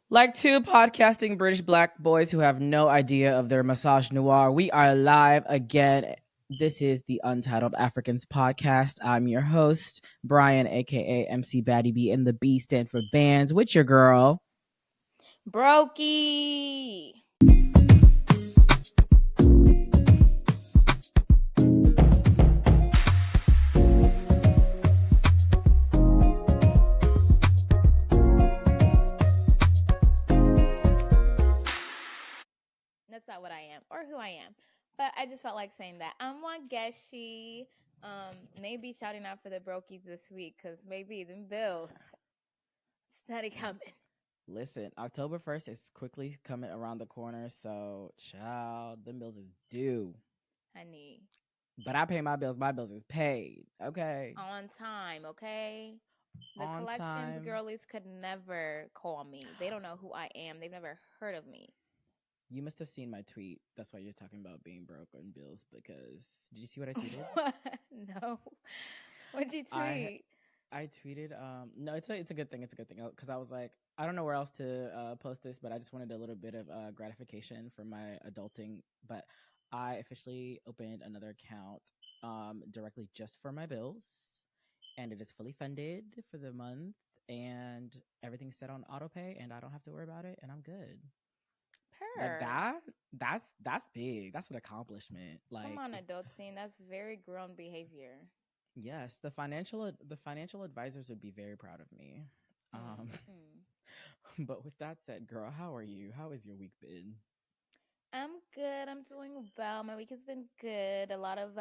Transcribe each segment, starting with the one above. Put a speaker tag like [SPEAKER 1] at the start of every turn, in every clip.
[SPEAKER 1] Like two podcasting British black boys who have no idea of their massage noir, we are live again. This is the Untitled Africans podcast. I'm your host, Brian, aka MC Batty B, and the B stand for bands. With your girl,
[SPEAKER 2] Brokey. That's not what I am or who I am. But I just felt like saying that. I'm Wangeshi. Maybe shouting out for the Brokies this week because maybe them bills steady coming.
[SPEAKER 1] listen, October 1st is quickly coming around the corner, so child, them bills is due.
[SPEAKER 2] Honey.
[SPEAKER 1] But I pay my bills is paid. Okay.
[SPEAKER 2] On time, okay? The
[SPEAKER 1] On
[SPEAKER 2] collections
[SPEAKER 1] time.
[SPEAKER 2] girlies could never call me. They don't know who I am. They've never heard of me.
[SPEAKER 1] You must have seen my tweet. That's why you're talking about being broke on bills. Because did you see what I tweeted?
[SPEAKER 2] No. What'd you tweet?
[SPEAKER 1] I tweeted. No, it's a good thing. It's a good thing because I was like, I don't know where else to post this, but I just wanted a little bit of gratification for my adulting. But I officially opened another account directly just for my bills, and it is fully funded for the month, and everything's set on auto pay, and I don't have to worry about it, and I'm good. Like
[SPEAKER 2] Her.
[SPEAKER 1] that's big. That's an accomplishment.
[SPEAKER 2] Come
[SPEAKER 1] Like
[SPEAKER 2] on, adult scene. That's very grown behavior.
[SPEAKER 1] yes, the financial advisors would be very proud of me. Um
[SPEAKER 2] Mm.
[SPEAKER 1] but with that said, girl, how are you? How has your week been?
[SPEAKER 2] I'm good. I'm doing well. My week has been good. A lot of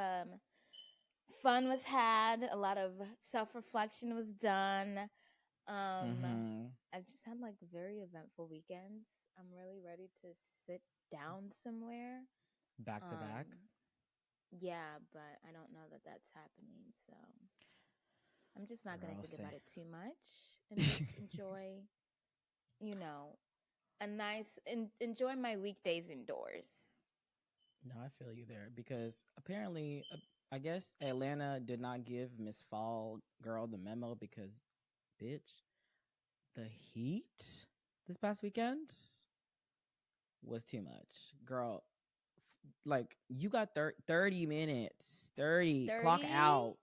[SPEAKER 2] fun was had. A lot of self reflection was done. Um,
[SPEAKER 1] Mhm.
[SPEAKER 2] I've just had like very eventful weekends. I'm really ready to sit down somewhere.
[SPEAKER 1] Back to back.
[SPEAKER 2] Um, yeah, but I don't know that that's happening. So I'm just not gonna
[SPEAKER 1] Girl,
[SPEAKER 2] think
[SPEAKER 1] say.
[SPEAKER 2] about it too much and just enjoy, you know, enjoy my weekdays indoors.
[SPEAKER 1] No, I feel you there because apparently I guess Atlanta did not give Miss Fall girl the memo because bitch, the heat this past weekend was too much. Girl, like you got 30 minutes, 30 clock
[SPEAKER 2] 30?
[SPEAKER 1] out.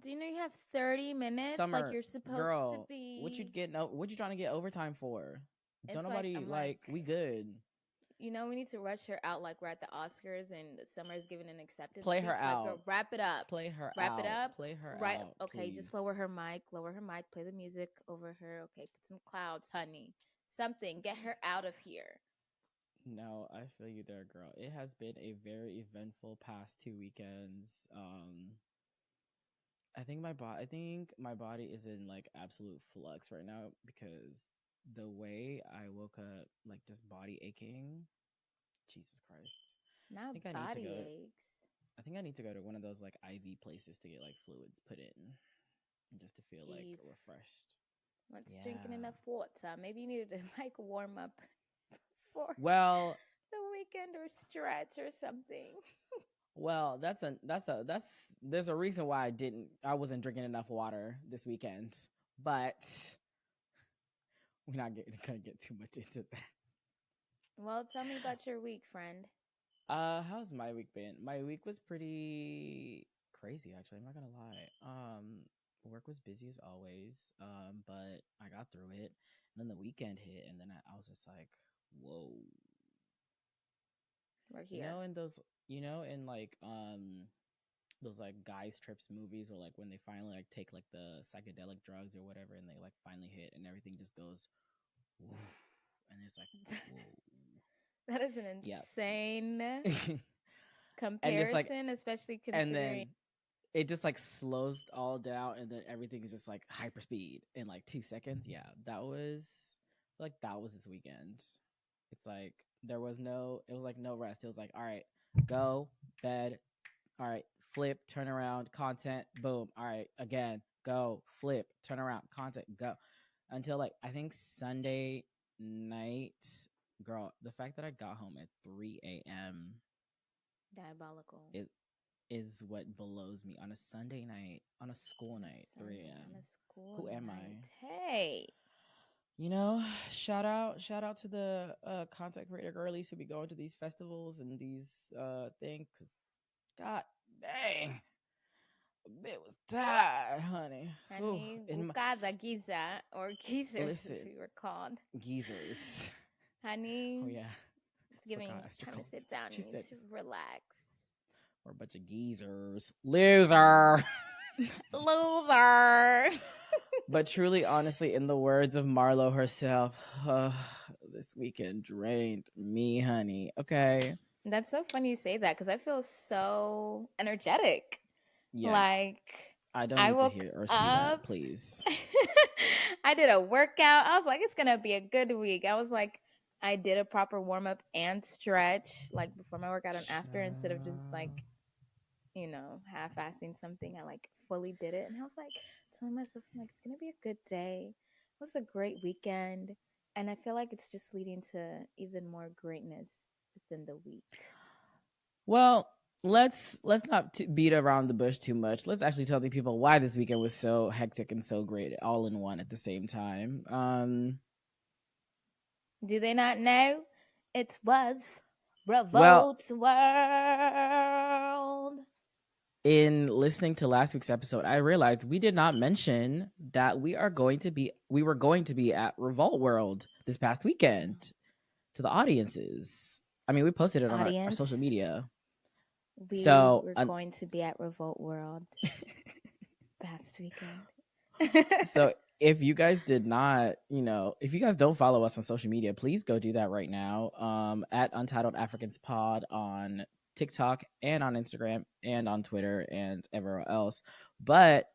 [SPEAKER 2] Do you know you have 30 minutes? Like
[SPEAKER 1] Summer
[SPEAKER 2] you're supposed to
[SPEAKER 1] girl,
[SPEAKER 2] be.
[SPEAKER 1] what you trying to get overtime for? Don't
[SPEAKER 2] It's like,
[SPEAKER 1] nobody
[SPEAKER 2] I'm like,
[SPEAKER 1] like we good.
[SPEAKER 2] we need to rush her out like we're at the Oscars and Summer's giving an acceptance
[SPEAKER 1] Play her
[SPEAKER 2] speech. Like, girl,
[SPEAKER 1] out.
[SPEAKER 2] wrap it up.
[SPEAKER 1] Play her
[SPEAKER 2] Wrap it
[SPEAKER 1] out.
[SPEAKER 2] up.
[SPEAKER 1] Play her
[SPEAKER 2] Right.
[SPEAKER 1] out,
[SPEAKER 2] Okay,
[SPEAKER 1] please.
[SPEAKER 2] just lower her mic, play the music over her. Okay, put some clouds, honey. Something. Get her out of here.
[SPEAKER 1] No, I feel you there, girl. It has been a very eventful past 2 weekends. I think my body is in like absolute flux right now because the way I woke up, like just body aching. Jesus Christ. I
[SPEAKER 2] Not
[SPEAKER 1] think I need to
[SPEAKER 2] body
[SPEAKER 1] go.
[SPEAKER 2] aches.
[SPEAKER 1] I think I need to go to one of those like IV places to get like fluids put in, just to feel like
[SPEAKER 2] Eve.
[SPEAKER 1] refreshed.
[SPEAKER 2] What's drinking
[SPEAKER 1] Yeah.
[SPEAKER 2] enough water? Maybe you needed to like warm up for
[SPEAKER 1] Well,
[SPEAKER 2] the weekend or stretch or something.
[SPEAKER 1] well, that's there's a reason why I wasn't drinking enough water this weekend, but we're not gonna get too much into that.
[SPEAKER 2] Well, tell me about your week, friend.
[SPEAKER 1] How's my week been? My week was pretty crazy actually, I'm not gonna lie. Work was busy as always, but I got through it. And then the weekend hit and then I was just like, whoa.
[SPEAKER 2] We're
[SPEAKER 1] You
[SPEAKER 2] here.
[SPEAKER 1] know, in those in like those like guys trips movies or like when they finally like take like the psychedelic drugs or whatever and they like finally hit and everything just goes woof, and it's like whoa.
[SPEAKER 2] That is an
[SPEAKER 1] Yeah.
[SPEAKER 2] insane
[SPEAKER 1] And just like
[SPEAKER 2] comparison, especially
[SPEAKER 1] and
[SPEAKER 2] considering.
[SPEAKER 1] then it just like slows all down and then everything is just like hyper speed in like 2 seconds. Yeah, that was this weekend. It's like it was like no rest. It was like, all right, go, bed, all right, flip, turn around, content, boom, all right, again, go, flip, turn around, content, go. Until like I think Sunday night, girl, the fact that I got home at 3 a.m.
[SPEAKER 2] Diabolical.
[SPEAKER 1] it is what blows me on a Sunday night, on a school
[SPEAKER 2] On a
[SPEAKER 1] night,
[SPEAKER 2] Sunday,
[SPEAKER 1] 3
[SPEAKER 2] on a
[SPEAKER 1] a.m.
[SPEAKER 2] school
[SPEAKER 1] Who am
[SPEAKER 2] night.
[SPEAKER 1] I?
[SPEAKER 2] Hey.
[SPEAKER 1] You know, shout out to the content creator girlies who be going to these festivals and these things. Cause God dang, a bit was tired, honey. Whew.
[SPEAKER 2] Honey,
[SPEAKER 1] In my,
[SPEAKER 2] Gukada Giza, or geezers as
[SPEAKER 1] listen,
[SPEAKER 2] we were called.
[SPEAKER 1] geezers. Oh
[SPEAKER 2] Honey,
[SPEAKER 1] yeah,
[SPEAKER 2] it's giving,
[SPEAKER 1] forgot
[SPEAKER 2] it's
[SPEAKER 1] Esther
[SPEAKER 2] time to
[SPEAKER 1] called.
[SPEAKER 2] sit down.
[SPEAKER 1] She
[SPEAKER 2] You need
[SPEAKER 1] said
[SPEAKER 2] to relax.
[SPEAKER 1] we're a bunch of geezers, loser.
[SPEAKER 2] Loser.
[SPEAKER 1] But truly, honestly, in the words of Marlo herself, this weekend drained me, honey. Okay.
[SPEAKER 2] That's so funny you say that because I feel so energetic.
[SPEAKER 1] Yeah,
[SPEAKER 2] Like,
[SPEAKER 1] I don't
[SPEAKER 2] I
[SPEAKER 1] need to
[SPEAKER 2] woke
[SPEAKER 1] hear or see that,
[SPEAKER 2] up,
[SPEAKER 1] please.
[SPEAKER 2] I did a workout. I was like, it's going to be a good week. I was like, I did a proper warm up and stretch, like before my workout and after, instead of just like,
[SPEAKER 1] Child.
[SPEAKER 2] half assing something. I like fully did it. And I was like, telling myself, I'm like, it's going to be a good day. It was a great weekend. And I feel like it's just leading to even more greatness within the week.
[SPEAKER 1] Well, let's not beat around the bush too much. Let's actually tell the people why this weekend was so hectic and so great, all in one at the same time.
[SPEAKER 2] Do they not know? It was
[SPEAKER 1] Well,
[SPEAKER 2] Revolt World.
[SPEAKER 1] in listening to last week's episode, I realized we did not mention that we were going to be at Revolt World this past weekend to the audiences. I mean, we posted it on our
[SPEAKER 2] Audience,
[SPEAKER 1] social media.
[SPEAKER 2] we
[SPEAKER 1] So,
[SPEAKER 2] were going to be at Revolt World past weekend.
[SPEAKER 1] so if you guys did not, if you guys don't follow us on social media, please go do that right now. At Untitled Africans Pod on TikTok and on Instagram and on Twitter and everywhere else. But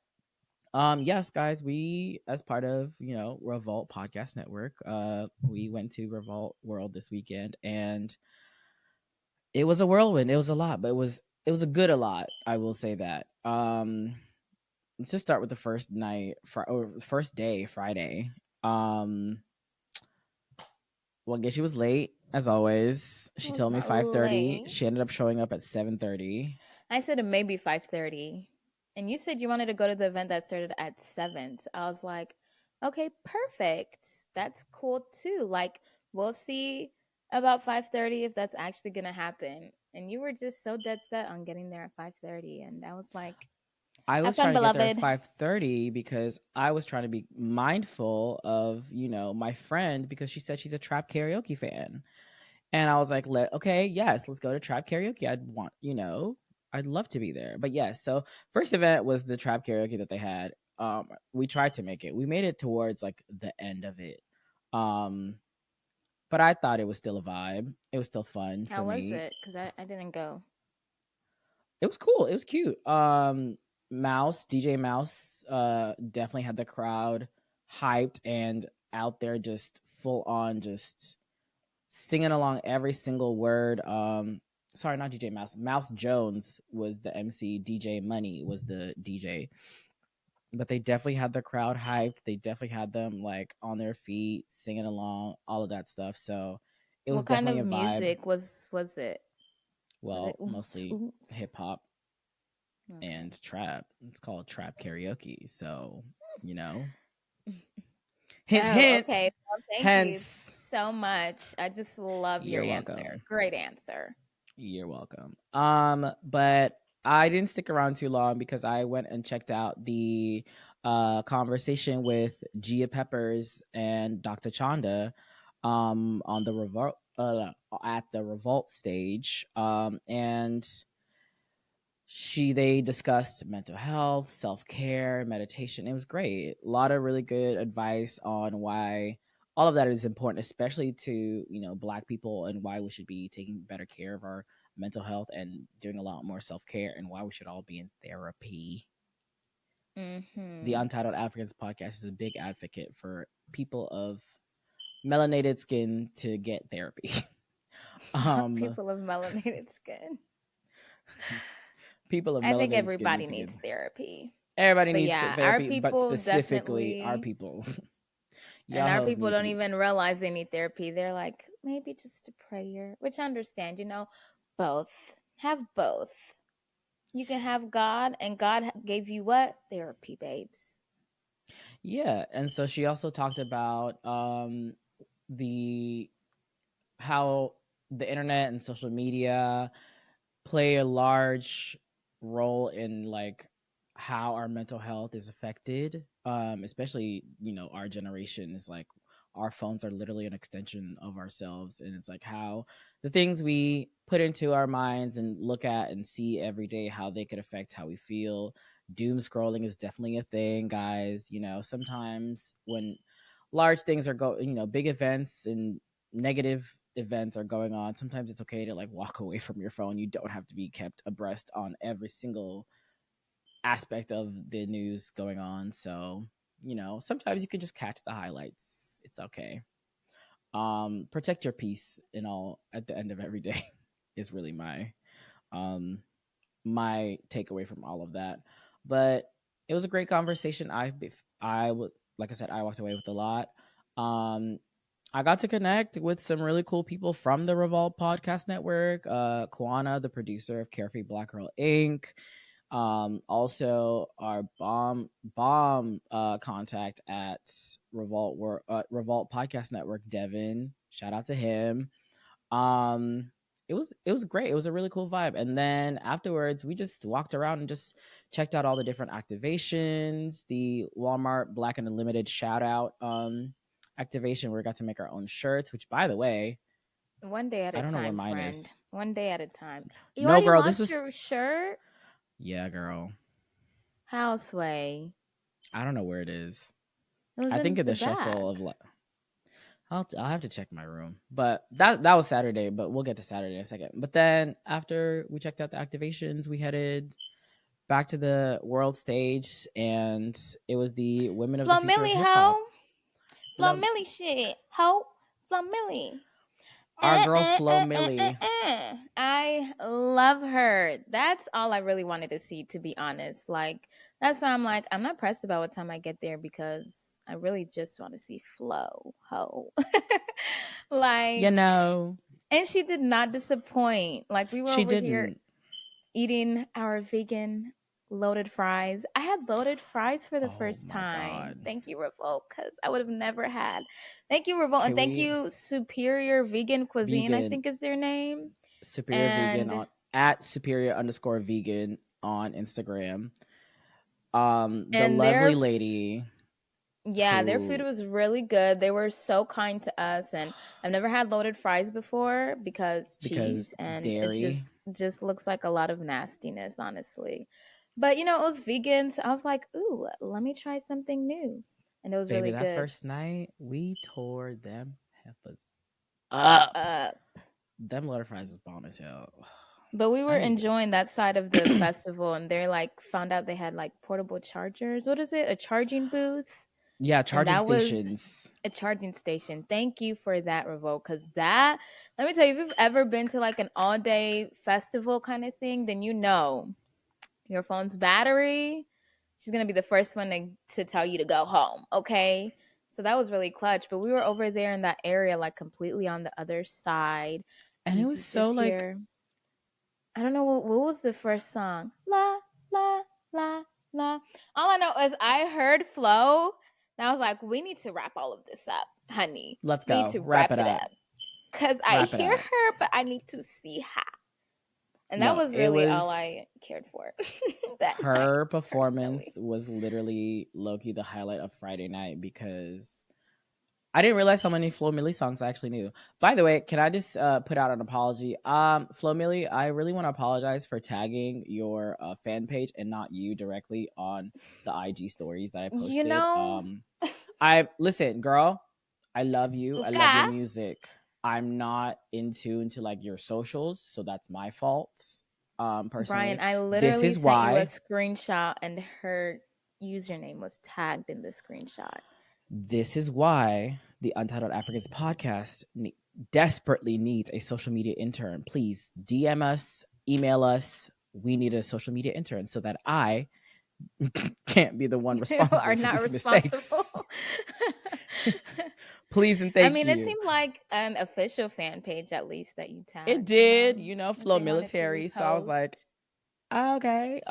[SPEAKER 1] yes, guys, we as part of Revolt Podcast Network, we went to Revolt World this weekend, and it was a whirlwind. It was a lot, but it was a good a lot. I will say that. Let's just start with the first night, or first day, Friday. Well, I guess she was late as always. She
[SPEAKER 2] Well, it's
[SPEAKER 1] told me
[SPEAKER 2] not
[SPEAKER 1] 5:30.
[SPEAKER 2] late.
[SPEAKER 1] She ended up showing up at 7:30.
[SPEAKER 2] I said it maybe 5:30. And you said you wanted to go to the event that started at 7. So I was like, okay, perfect. That's cool too. Like, we'll see about 5:30 if that's actually going to happen. And you were just so dead set on getting there at 5:30, and I was like,
[SPEAKER 1] I
[SPEAKER 2] have
[SPEAKER 1] was
[SPEAKER 2] fun,
[SPEAKER 1] trying to get there at
[SPEAKER 2] beloved.
[SPEAKER 1] 5:30 because I was trying to be mindful of, my friend, because she said she's a trap karaoke fan. And I was like, okay, yes, let's go to trap karaoke. I'd love to be there. But yes, so first event was the trap karaoke that they had. We tried to make it. We made it towards like the end of it. Um, but I thought it was still a vibe. It was still fun for
[SPEAKER 2] How was
[SPEAKER 1] me.
[SPEAKER 2] it? Because I didn't go.
[SPEAKER 1] It was cool. It was cute. DJ Mouse, definitely had the crowd hyped and out there, just full on, just singing along every single word. Sorry, not DJ Mouse. Mouse Jones was the MC. DJ Money was the DJ. But they definitely had the crowd hyped. They definitely had them like on their feet, singing along, all of that stuff. So it was
[SPEAKER 2] What kind
[SPEAKER 1] definitely
[SPEAKER 2] of
[SPEAKER 1] a vibe.
[SPEAKER 2] music was it? Was it
[SPEAKER 1] Well,
[SPEAKER 2] oops
[SPEAKER 1] mostly
[SPEAKER 2] oops?
[SPEAKER 1] hip hop
[SPEAKER 2] Okay.
[SPEAKER 1] and trap. It's called trap karaoke. So, you know, hint,
[SPEAKER 2] Oh,
[SPEAKER 1] hint,
[SPEAKER 2] okay. Well, thank you
[SPEAKER 1] hence.
[SPEAKER 2] so much. I just love your
[SPEAKER 1] You're
[SPEAKER 2] answer.
[SPEAKER 1] welcome.
[SPEAKER 2] Great answer.
[SPEAKER 1] You're welcome. But I didn't stick around too long because I went and checked out the conversation with Gia Peppers and Dr. Chanda on the revolt at the revolt stage. And they discussed mental health, self-care, meditation. It was great. A lot of really good advice on why all of that is important, especially to Black people, and why we should be taking better care of our mental health and doing a lot more self-care, and why we should all be in therapy. The
[SPEAKER 2] Mm-hmm.
[SPEAKER 1] Untitled Africans podcast is a big advocate for people of melanated skin to get therapy. um
[SPEAKER 2] People of melanated skin.
[SPEAKER 1] People of
[SPEAKER 2] I think
[SPEAKER 1] melanated skin
[SPEAKER 2] everybody
[SPEAKER 1] need to get
[SPEAKER 2] needs therapy.
[SPEAKER 1] everybody
[SPEAKER 2] But
[SPEAKER 1] needs
[SPEAKER 2] yeah, our
[SPEAKER 1] therapy, but
[SPEAKER 2] people
[SPEAKER 1] specifically our
[SPEAKER 2] definitely,
[SPEAKER 1] people.
[SPEAKER 2] and
[SPEAKER 1] Y'all
[SPEAKER 2] our
[SPEAKER 1] hoes
[SPEAKER 2] people
[SPEAKER 1] need to
[SPEAKER 2] don't
[SPEAKER 1] be.
[SPEAKER 2] even realize they need therapy. They're like, maybe just a prayer, which I understand, both. Have both. You can have God, and God gave you what? Therapy, babes.
[SPEAKER 1] Yeah, and so she also talked about the how the internet and social media play a large role in like how our mental health is affected, especially our generation is like our phones are literally an extension of ourselves, and it's like how the things we put into our minds and look at and see every day, how they could affect how we feel. Doom scrolling is definitely a thing, guys. Sometimes when large things are big events and negative events are going on, sometimes it's okay to like walk away from your phone. You don't have to be kept abreast on every single aspect of the news going on. So, sometimes you can just catch the highlights. It's okay. Protect your peace and all at the end of every day is really um my takeaway from all of that. But it was a great conversation. I would like I said, I walked away with a lot. Um I got to connect with some really cool people from the Revolt Podcast Network. Kwana, the producer of Carefree Black Girl Inc. Also our bomb contact at Revolt Podcast Network, Devin. Shout out to him. um it was great. It was a really cool vibe. And then afterwards we just walked around and just checked out all the different activations. The Walmart Black and Unlimited shout out activation where we got to make our own shirts, which by the way,
[SPEAKER 2] One day at
[SPEAKER 1] I
[SPEAKER 2] a
[SPEAKER 1] don't know where
[SPEAKER 2] time,
[SPEAKER 1] mine
[SPEAKER 2] friend.
[SPEAKER 1] is.
[SPEAKER 2] One day at a time. You
[SPEAKER 1] No,
[SPEAKER 2] already
[SPEAKER 1] girl, this
[SPEAKER 2] launched
[SPEAKER 1] was
[SPEAKER 2] your shirt?
[SPEAKER 1] yeah, girl.
[SPEAKER 2] Houseway.
[SPEAKER 1] I don't know where it is.
[SPEAKER 2] It was
[SPEAKER 1] I think
[SPEAKER 2] in
[SPEAKER 1] in
[SPEAKER 2] the
[SPEAKER 1] the shuffle
[SPEAKER 2] back.
[SPEAKER 1] of like I'll have to check my room. But that was Saturday, but we'll get to Saturday in a second. But then after we checked out the activations, we headed back to the world stage, and it was the Women of the
[SPEAKER 2] Flo
[SPEAKER 1] Future of
[SPEAKER 2] Millie,
[SPEAKER 1] Hip Hop.
[SPEAKER 2] ho. Flo
[SPEAKER 1] Flo,
[SPEAKER 2] Millie shit. Ho. Flo Millie.
[SPEAKER 1] our girl Flo Millie.
[SPEAKER 2] I love her. That's all I really wanted to see, to be honest. Like, that's why I'm like, I'm not pressed about what time I get there because I really just want to see Flo. Ho.
[SPEAKER 1] You
[SPEAKER 2] Like,
[SPEAKER 1] know,
[SPEAKER 2] and she did not disappoint. Like, we were
[SPEAKER 1] she
[SPEAKER 2] over here
[SPEAKER 1] didn't.
[SPEAKER 2] eating our vegan loaded fries. I had loaded fries for the
[SPEAKER 1] Oh
[SPEAKER 2] first
[SPEAKER 1] my
[SPEAKER 2] time.
[SPEAKER 1] god.
[SPEAKER 2] Thank you, Revolt, because I would have never had. Thank you, Revolt, and
[SPEAKER 1] Can
[SPEAKER 2] thank
[SPEAKER 1] we
[SPEAKER 2] you, Superior Vegan Cuisine, I
[SPEAKER 1] vegan
[SPEAKER 2] think is their name.
[SPEAKER 1] superior vegan
[SPEAKER 2] And
[SPEAKER 1] on at superior underscore vegan on Instagram. The
[SPEAKER 2] and
[SPEAKER 1] lovely lady
[SPEAKER 2] yeah, their food
[SPEAKER 1] who
[SPEAKER 2] was really good. They were so kind to us, and I've never had loaded fries before because
[SPEAKER 1] because
[SPEAKER 2] cheese, and it's
[SPEAKER 1] dairy.
[SPEAKER 2] just looks like a lot of nastiness, honestly. But it was vegan, so I was like, "Ooh, let me try something new," and it was
[SPEAKER 1] Baby,
[SPEAKER 2] really
[SPEAKER 1] that
[SPEAKER 2] good.
[SPEAKER 1] first night we tore them heifers up.
[SPEAKER 2] Uh,
[SPEAKER 1] Them loaded fries was bomb as hell.
[SPEAKER 2] but we were
[SPEAKER 1] I need
[SPEAKER 2] enjoying that side of the festival, and they like found out they had like portable chargers. What is it? A charging booth,
[SPEAKER 1] yeah,
[SPEAKER 2] and
[SPEAKER 1] charging
[SPEAKER 2] that was
[SPEAKER 1] stations.
[SPEAKER 2] a charging station. Thank you for that, Revolt. Because that, let me tell you, if you've ever been to like an all day festival kind of thing, then your phone's battery, she's going to be the first one to tell you to go home. Okay. So that was really clutch. But we were over there in that area, like completely on the other side.
[SPEAKER 1] And
[SPEAKER 2] And
[SPEAKER 1] it
[SPEAKER 2] you
[SPEAKER 1] was
[SPEAKER 2] could
[SPEAKER 1] so
[SPEAKER 2] just
[SPEAKER 1] like
[SPEAKER 2] hear, I don't know what was the first song? La, la, la, la. All I know is I heard Flo, and I was like, we need to wrap all of this up, honey.
[SPEAKER 1] let's
[SPEAKER 2] We need
[SPEAKER 1] go.
[SPEAKER 2] to
[SPEAKER 1] Wrap
[SPEAKER 2] wrap
[SPEAKER 1] it
[SPEAKER 2] it
[SPEAKER 1] up.
[SPEAKER 2] up. Because I
[SPEAKER 1] Wrap it
[SPEAKER 2] hear
[SPEAKER 1] up.
[SPEAKER 2] her, but I need to see her. And that
[SPEAKER 1] No,
[SPEAKER 2] was
[SPEAKER 1] it
[SPEAKER 2] really all
[SPEAKER 1] was
[SPEAKER 2] I cared for that night,
[SPEAKER 1] her
[SPEAKER 2] personally.
[SPEAKER 1] performance was literally Loki the highlight of Friday night because I didn't realize how many Flo Milli songs I actually knew. By the way, can I just put out an apology? Flo Milli, I really want to apologize for tagging your fan page and not you directly on the IG stories that I
[SPEAKER 2] You
[SPEAKER 1] posted.
[SPEAKER 2] know,
[SPEAKER 1] I listen, girl. I love you. I love your
[SPEAKER 2] okay.
[SPEAKER 1] music. I'm not in tune to like your socials, so that's my fault.
[SPEAKER 2] Brian,
[SPEAKER 1] Personally,
[SPEAKER 2] I
[SPEAKER 1] this
[SPEAKER 2] literally
[SPEAKER 1] is
[SPEAKER 2] sent you a
[SPEAKER 1] why.
[SPEAKER 2] screenshot and her username was tagged in the screenshot.
[SPEAKER 1] This is why the Untitled Africans podcast desperately needs a social media intern. Please DM us, email us. We need a social media intern so that I can't be the one
[SPEAKER 2] You are
[SPEAKER 1] responsible for
[SPEAKER 2] not
[SPEAKER 1] these
[SPEAKER 2] responsible.
[SPEAKER 1] mistakes. Please and
[SPEAKER 2] I
[SPEAKER 1] thank
[SPEAKER 2] mean, it
[SPEAKER 1] you.
[SPEAKER 2] seemed like an official fan page, at least, that you
[SPEAKER 1] It
[SPEAKER 2] tagged,
[SPEAKER 1] did,
[SPEAKER 2] if
[SPEAKER 1] flow
[SPEAKER 2] they wanted to
[SPEAKER 1] military. So I was like,
[SPEAKER 2] repost.
[SPEAKER 1] okay.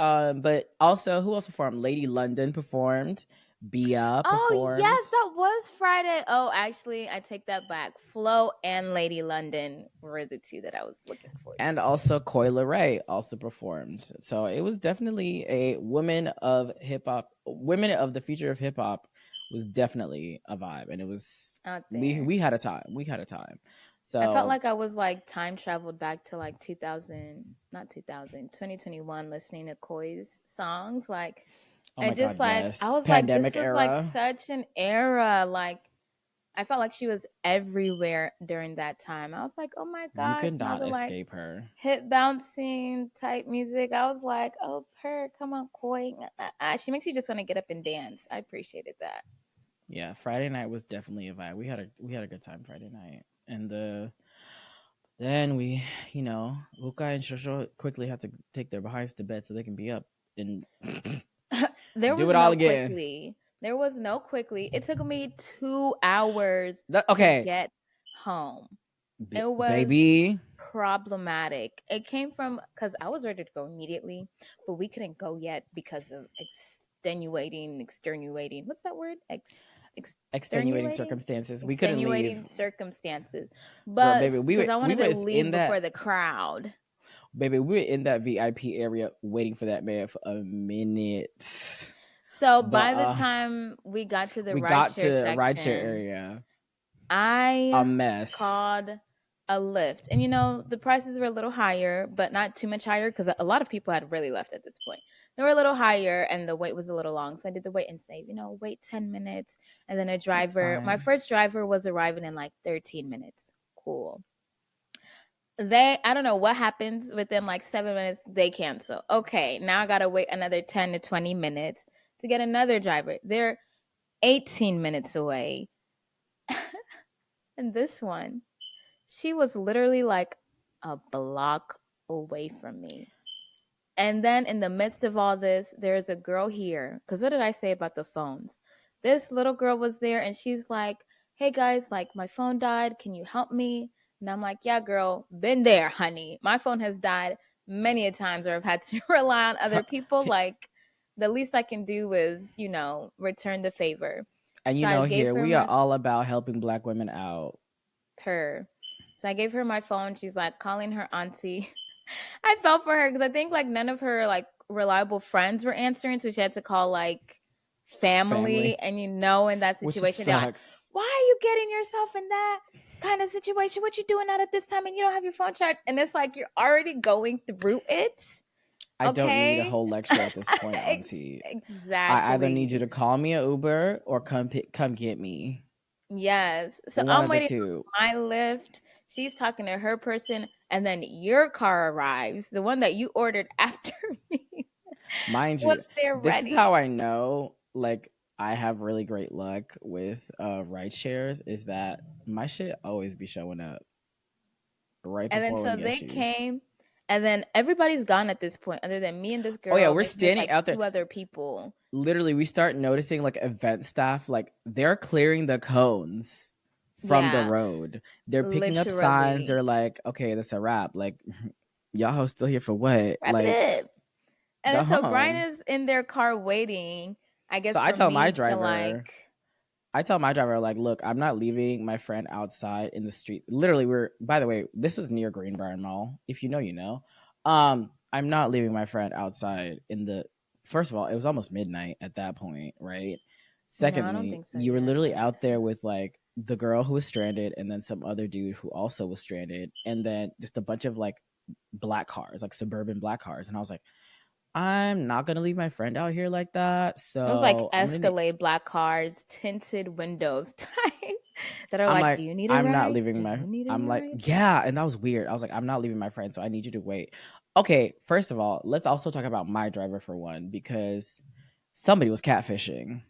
[SPEAKER 1] But also, who else performed? Lady London performed. Bia
[SPEAKER 2] Oh yes,
[SPEAKER 1] performs.
[SPEAKER 2] that was Friday. Oh, actually, I take that back. Flo and Lady London were the two that I was looking forward to
[SPEAKER 1] And
[SPEAKER 2] see.
[SPEAKER 1] also Coi Leray also performed. So it was definitely a women of hip hop, women of the future of hip hop was definitely a vibe, and it was
[SPEAKER 2] Out
[SPEAKER 1] we
[SPEAKER 2] there.
[SPEAKER 1] we had a time. We had a time.
[SPEAKER 2] I felt
[SPEAKER 1] So
[SPEAKER 2] like I was like time traveled back to like 2000, not 2000, 2021, listening to Koi's songs. Like,
[SPEAKER 1] oh my
[SPEAKER 2] and just
[SPEAKER 1] god,
[SPEAKER 2] like, I
[SPEAKER 1] yes,
[SPEAKER 2] was like, this
[SPEAKER 1] pandemic
[SPEAKER 2] was like
[SPEAKER 1] era.
[SPEAKER 2] such an era. Like, I felt like she was everywhere during that time. I was like, oh my
[SPEAKER 1] You
[SPEAKER 2] gosh,
[SPEAKER 1] could
[SPEAKER 2] now
[SPEAKER 1] not
[SPEAKER 2] the like
[SPEAKER 1] escape her.
[SPEAKER 2] hip bouncing type music. I was like, oh, per, come on, Koi. She makes you just want to get up and dance. I appreciated that.
[SPEAKER 1] Yeah, Friday night was definitely a vibe. We had a good time Friday night, and then we, Luca and Shosho quickly had to take their behinds to bed so they can be up and
[SPEAKER 2] There
[SPEAKER 1] do
[SPEAKER 2] was
[SPEAKER 1] it all
[SPEAKER 2] no
[SPEAKER 1] again.
[SPEAKER 2] quickly. There was no quickly. It took me 2 hours to
[SPEAKER 1] Okay,
[SPEAKER 2] get home. It was
[SPEAKER 1] baby.
[SPEAKER 2] problematic. It came from because I was ready to go immediately, but we couldn't go yet because of extenuating. What's that word?
[SPEAKER 1] Extenuating
[SPEAKER 2] Extenuating,
[SPEAKER 1] circumstances. We couldn't leave,
[SPEAKER 2] extenuating circumstances.
[SPEAKER 1] girl.
[SPEAKER 2] But
[SPEAKER 1] Baby,
[SPEAKER 2] because I
[SPEAKER 1] we
[SPEAKER 2] wanted to
[SPEAKER 1] was
[SPEAKER 2] leave
[SPEAKER 1] in that.
[SPEAKER 2] before the crowd.
[SPEAKER 1] Baby, we were in that VIP area waiting for that man for a minute.
[SPEAKER 2] So
[SPEAKER 1] But
[SPEAKER 2] by the time we got to the
[SPEAKER 1] we got to
[SPEAKER 2] rideshare
[SPEAKER 1] rideshare
[SPEAKER 2] section,
[SPEAKER 1] area. A
[SPEAKER 2] I
[SPEAKER 1] mess.
[SPEAKER 2] called a lift. And the prices were a little higher, but not too much higher because a lot of people had really left at this point. They were a little higher and the wait was a little long. So I did the wait and save, wait 10 minutes. And then
[SPEAKER 1] It's
[SPEAKER 2] my
[SPEAKER 1] fine.
[SPEAKER 2] first driver was arriving in like 13 minutes. Cool. I don't know what happens within like 7 minutes, they cancel. Okay, now I gotta wait another 10 to 20 minutes to get another driver. They're 18 minutes away. And this one, she was literally like a block away from me. And then in the midst of all this, there's a girl here. Because what did I say about the phones? This little girl was there and she's like, hey guys, like my phone died. Can you help me? And I'm like, yeah, girl, been there, honey. My phone has died many a times where I've had to rely on other people. Like, the least I can do is, return the favor.
[SPEAKER 1] And
[SPEAKER 2] So I gave
[SPEAKER 1] here
[SPEAKER 2] her
[SPEAKER 1] we are
[SPEAKER 2] my
[SPEAKER 1] all about helping black women out.
[SPEAKER 2] her. So I gave her my phone. She's like calling her auntie. I felt for her because I think like none of her like reliable friends were answering, so she had to call like
[SPEAKER 1] Family,
[SPEAKER 2] family. And in that
[SPEAKER 1] which just
[SPEAKER 2] situation, they're like,
[SPEAKER 1] sucks.
[SPEAKER 2] "Why are you getting yourself in that kind of situation? What you doing out at this time and you don't have your phone charged?" And it's like you're already going through it.
[SPEAKER 1] I don't need a
[SPEAKER 2] Okay,
[SPEAKER 1] whole lecture at this point, Auntie. I either need you
[SPEAKER 2] exactly.
[SPEAKER 1] to call me an Uber or come get me.
[SPEAKER 2] Yes. So
[SPEAKER 1] One
[SPEAKER 2] I'm
[SPEAKER 1] of the
[SPEAKER 2] waiting
[SPEAKER 1] two.
[SPEAKER 2] for my lift. She's talking to her person, and then your car arrives, the one that you ordered after me.
[SPEAKER 1] Mind you,
[SPEAKER 2] Once they're
[SPEAKER 1] this is
[SPEAKER 2] ready.
[SPEAKER 1] how I know like I have really great luck with ride shares is that my shit always be showing up right
[SPEAKER 2] And then
[SPEAKER 1] before we
[SPEAKER 2] so
[SPEAKER 1] get
[SPEAKER 2] they
[SPEAKER 1] issues.
[SPEAKER 2] came, and then everybody's gone at this point, other than me and this
[SPEAKER 1] Oh yeah,
[SPEAKER 2] girl.
[SPEAKER 1] we're
[SPEAKER 2] Maybe there's
[SPEAKER 1] standing
[SPEAKER 2] like
[SPEAKER 1] out there.
[SPEAKER 2] two other people.
[SPEAKER 1] Literally, we start noticing like event staff, like they're clearing the cones from the
[SPEAKER 2] Yeah,
[SPEAKER 1] road. They're picking up signs.
[SPEAKER 2] literally.
[SPEAKER 1] They're like, okay, that's a wrap. Like, y'all still here for what?
[SPEAKER 2] Wrap it
[SPEAKER 1] Like,
[SPEAKER 2] up. And
[SPEAKER 1] go
[SPEAKER 2] then so Brian
[SPEAKER 1] home.
[SPEAKER 2] is in their car waiting, I
[SPEAKER 1] So
[SPEAKER 2] guess, for me to like.
[SPEAKER 1] I tell my driver, like, look, I'm not leaving my friend outside in the street. Literally, by the way, this was near Greenbrier Mall. If you know, you know. I'm not leaving my friend outside first of all, it was almost midnight at that point, right?
[SPEAKER 2] No, I don't
[SPEAKER 1] Secondly,
[SPEAKER 2] think so
[SPEAKER 1] you were
[SPEAKER 2] yet,
[SPEAKER 1] literally
[SPEAKER 2] but
[SPEAKER 1] out there with like the girl who was stranded and then some other dude who also was stranded and then just a bunch of like black cars, like suburban black cars. And I was like, I'm not gonna leave my friend out here like that.
[SPEAKER 2] it was like
[SPEAKER 1] So I'm gonna
[SPEAKER 2] Escalade black cars, tinted windows type that are
[SPEAKER 1] I'm
[SPEAKER 2] like, "Do
[SPEAKER 1] like,
[SPEAKER 2] you need a
[SPEAKER 1] I'm not
[SPEAKER 2] ride?
[SPEAKER 1] leaving
[SPEAKER 2] Do
[SPEAKER 1] my
[SPEAKER 2] you need a
[SPEAKER 1] I'm like,
[SPEAKER 2] ride?"
[SPEAKER 1] yeah, and that was weird. I was like, I'm not leaving my friend, so I need you to wait. Okay, first of all, let's also talk about my driver for one, because somebody was catfishing.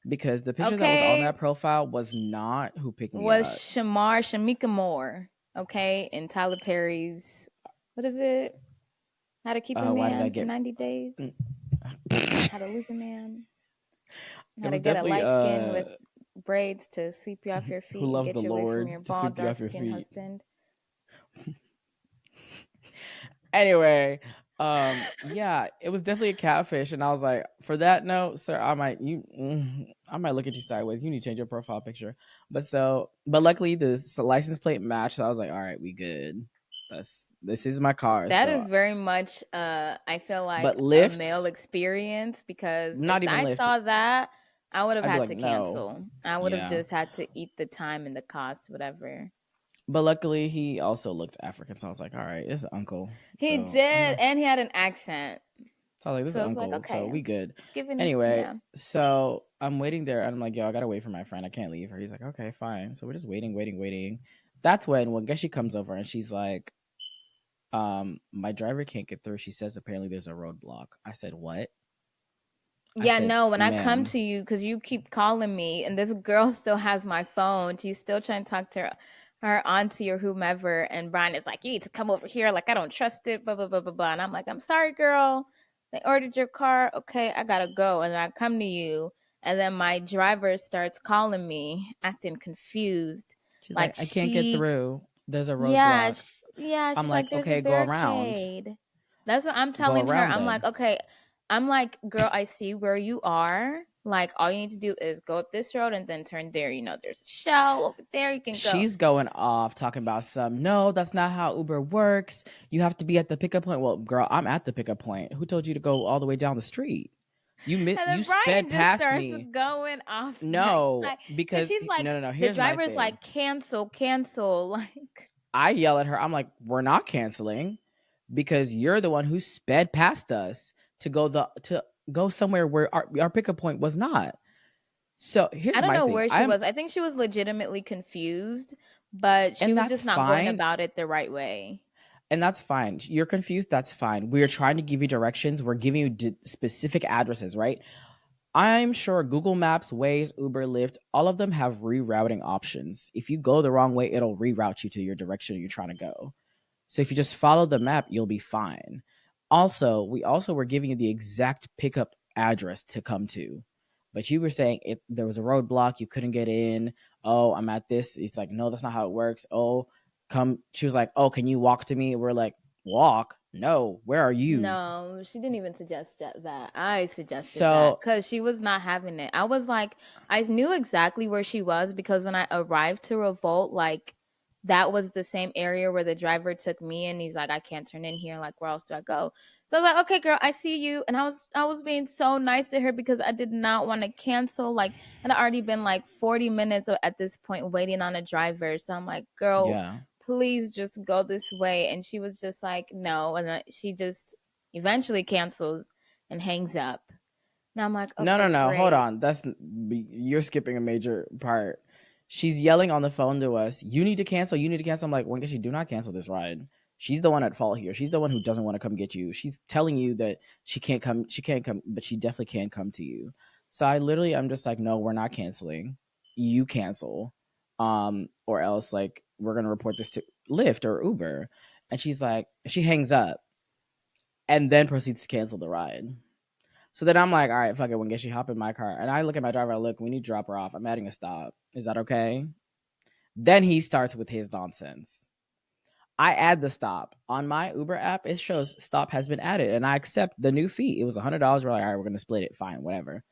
[SPEAKER 1] Because the picture that was on
[SPEAKER 2] Okay,
[SPEAKER 1] that profile was not who picked me
[SPEAKER 2] was
[SPEAKER 1] up.
[SPEAKER 2] Shamika Moore, okay, in Tyler Perry's what is it? How to Keep a
[SPEAKER 1] Why did I
[SPEAKER 2] Man in
[SPEAKER 1] get
[SPEAKER 2] 90 Days,
[SPEAKER 1] it
[SPEAKER 2] How to Lose a Man, How to
[SPEAKER 1] was
[SPEAKER 2] Get a
[SPEAKER 1] definitely
[SPEAKER 2] Light Skin with Braids to Sweep You Off Your
[SPEAKER 1] who
[SPEAKER 2] Feet and
[SPEAKER 1] loves the
[SPEAKER 2] Get You Away from
[SPEAKER 1] Lord
[SPEAKER 2] Your
[SPEAKER 1] to
[SPEAKER 2] Bald,
[SPEAKER 1] sweep you
[SPEAKER 2] Dark
[SPEAKER 1] off your
[SPEAKER 2] Skinned
[SPEAKER 1] feet.
[SPEAKER 2] Husband.
[SPEAKER 1] Anyway, Yeah, it was definitely a catfish, and I was like, for that note, sir, I might look at you sideways. You need to change your profile picture. But luckily the license plate matched. So I was like, all right, we good. This is my car.
[SPEAKER 2] That
[SPEAKER 1] So,
[SPEAKER 2] is very much I feel
[SPEAKER 1] but
[SPEAKER 2] like a male
[SPEAKER 1] lifts,
[SPEAKER 2] experience, because if
[SPEAKER 1] not even
[SPEAKER 2] I
[SPEAKER 1] lift.
[SPEAKER 2] saw that, I would have
[SPEAKER 1] I'd be
[SPEAKER 2] had
[SPEAKER 1] like,
[SPEAKER 2] to
[SPEAKER 1] no,
[SPEAKER 2] cancel. I would have
[SPEAKER 1] yeah.
[SPEAKER 2] just had to eat the time and the cost, whatever.
[SPEAKER 1] But luckily he also looked African, so I was like, all right, it's uncle.
[SPEAKER 2] He
[SPEAKER 1] So I'm
[SPEAKER 2] did,
[SPEAKER 1] not.
[SPEAKER 2] and he had an accent.
[SPEAKER 1] So I was like, this is
[SPEAKER 2] So it's like,
[SPEAKER 1] uncle, so
[SPEAKER 2] okay,
[SPEAKER 1] we good.
[SPEAKER 2] giving,
[SPEAKER 1] Anyway,
[SPEAKER 2] yeah.
[SPEAKER 1] so I'm waiting there, and I'm like, yo, I gotta wait for my friend. I can't leave her. He's like, okay, fine. So we're just waiting, waiting, waiting. That's when, well, I guess she comes over and she's like, my driver can't get through. She says apparently there's a roadblock. I said, what? I
[SPEAKER 2] Yeah,
[SPEAKER 1] said,
[SPEAKER 2] no, when I come
[SPEAKER 1] ma'am,
[SPEAKER 2] to you, because you keep calling me, and this girl still has my phone. She's still trying to talk to her auntie or whomever. And Brian is like, you need to come over here. Like, I don't trust it, blah, blah, blah, blah, blah. And I'm like, I'm sorry, girl. They ordered your car. Okay, I gotta go. And then I come to you, and then my driver starts calling me, acting confused.
[SPEAKER 1] she's like,
[SPEAKER 2] Like,
[SPEAKER 1] I can't get through. There's a
[SPEAKER 2] yeah,
[SPEAKER 1] roadblock.
[SPEAKER 2] yeah,
[SPEAKER 1] I'm
[SPEAKER 2] she's like,
[SPEAKER 1] like,
[SPEAKER 2] there's a
[SPEAKER 1] okay, go around.
[SPEAKER 2] barricade. That's what I'm
[SPEAKER 1] Go
[SPEAKER 2] telling her.
[SPEAKER 1] around
[SPEAKER 2] I'm like,
[SPEAKER 1] then.
[SPEAKER 2] okay, I'm like, girl, I see where you are. Like, all you need to do is go up this road and then turn there. You know, there's a shell over there. You can go.
[SPEAKER 1] She's going off talking about some, no, that's not how Uber works. You have to be at the pickup point. Well, girl, I'm at the pickup point. Who told you to go all the way down the street?
[SPEAKER 2] And
[SPEAKER 1] You
[SPEAKER 2] then
[SPEAKER 1] sped
[SPEAKER 2] Brian just
[SPEAKER 1] past
[SPEAKER 2] starts
[SPEAKER 1] me.
[SPEAKER 2] going off back.
[SPEAKER 1] No,
[SPEAKER 2] Like, because
[SPEAKER 1] because
[SPEAKER 2] she's like,
[SPEAKER 1] no, no, no.
[SPEAKER 2] the
[SPEAKER 1] Here's my
[SPEAKER 2] driver's
[SPEAKER 1] thing.
[SPEAKER 2] like, cancel, cancel. Like,
[SPEAKER 1] I yell at her. I'm like, we're not canceling because you're the one who sped past us to go somewhere where our pickup point was not. So
[SPEAKER 2] I
[SPEAKER 1] here's
[SPEAKER 2] don't
[SPEAKER 1] my
[SPEAKER 2] know
[SPEAKER 1] thing.
[SPEAKER 2] where she was. I think she was legitimately confused, but she
[SPEAKER 1] And
[SPEAKER 2] was
[SPEAKER 1] that's
[SPEAKER 2] just not going
[SPEAKER 1] fine.
[SPEAKER 2] about it the right way.
[SPEAKER 1] And that's fine. You're confused. That's fine. We are trying to give you directions. We're giving you specific addresses, right? I'm sure Google Maps, Waze, Uber, Lyft, all of them have rerouting options. If you go the wrong way, it'll reroute you to your direction you're trying to go. So if you just follow the map, you'll be fine. Also, we also were giving you the exact pickup address to come to. But you were saying there was a roadblock, you couldn't get in. Oh, I'm at this. It's like, no, that's not how it works. Oh, come. She was like, oh, can you walk to me? We're like, walk? No, where are you?
[SPEAKER 2] No, she didn't even suggest that. I suggested that
[SPEAKER 1] So,
[SPEAKER 2] because she was not having it. I was like, I knew exactly where she was because when I arrived to Revolt, like that was the same area where the driver took me, and he's like, I can't turn in here. Like, where else do I go? So I was like, okay, girl, I see you. And I was being so nice to her because I did not want to cancel. Like, it had already been like 40 minutes at this point waiting on a driver. So I'm like, girl,
[SPEAKER 1] yeah.
[SPEAKER 2] please just go this way. And she was just like, no. And then she just eventually cancels and hangs up. And I'm like,
[SPEAKER 1] No, no,
[SPEAKER 2] okay,
[SPEAKER 1] no. Hold
[SPEAKER 2] great.
[SPEAKER 1] on. You're skipping a major part. She's yelling on the phone to us. You need to cancel. You need to cancel. I'm like, when can she do not cancel this ride? She's the one at fault here. She's the one who doesn't want to come get you. She's telling you that she can't come. She can't come, but she definitely can come to you. So I'm just like, no, we're not canceling. You cancel, or else like we're gonna report this to Lyft or Uber. And she's like, she hangs up and then proceeds to cancel the ride. So then I'm like, all right, fuck it. When get she hop in my car, and I look at my driver. I look, we need to drop her off. I'm adding a stop. Is that okay? Then he starts with his nonsense. I add the stop on my Uber app. It shows stop has been added, and I accept the new fee. It was $100. We're like, all right, we're gonna split it. Fine, whatever.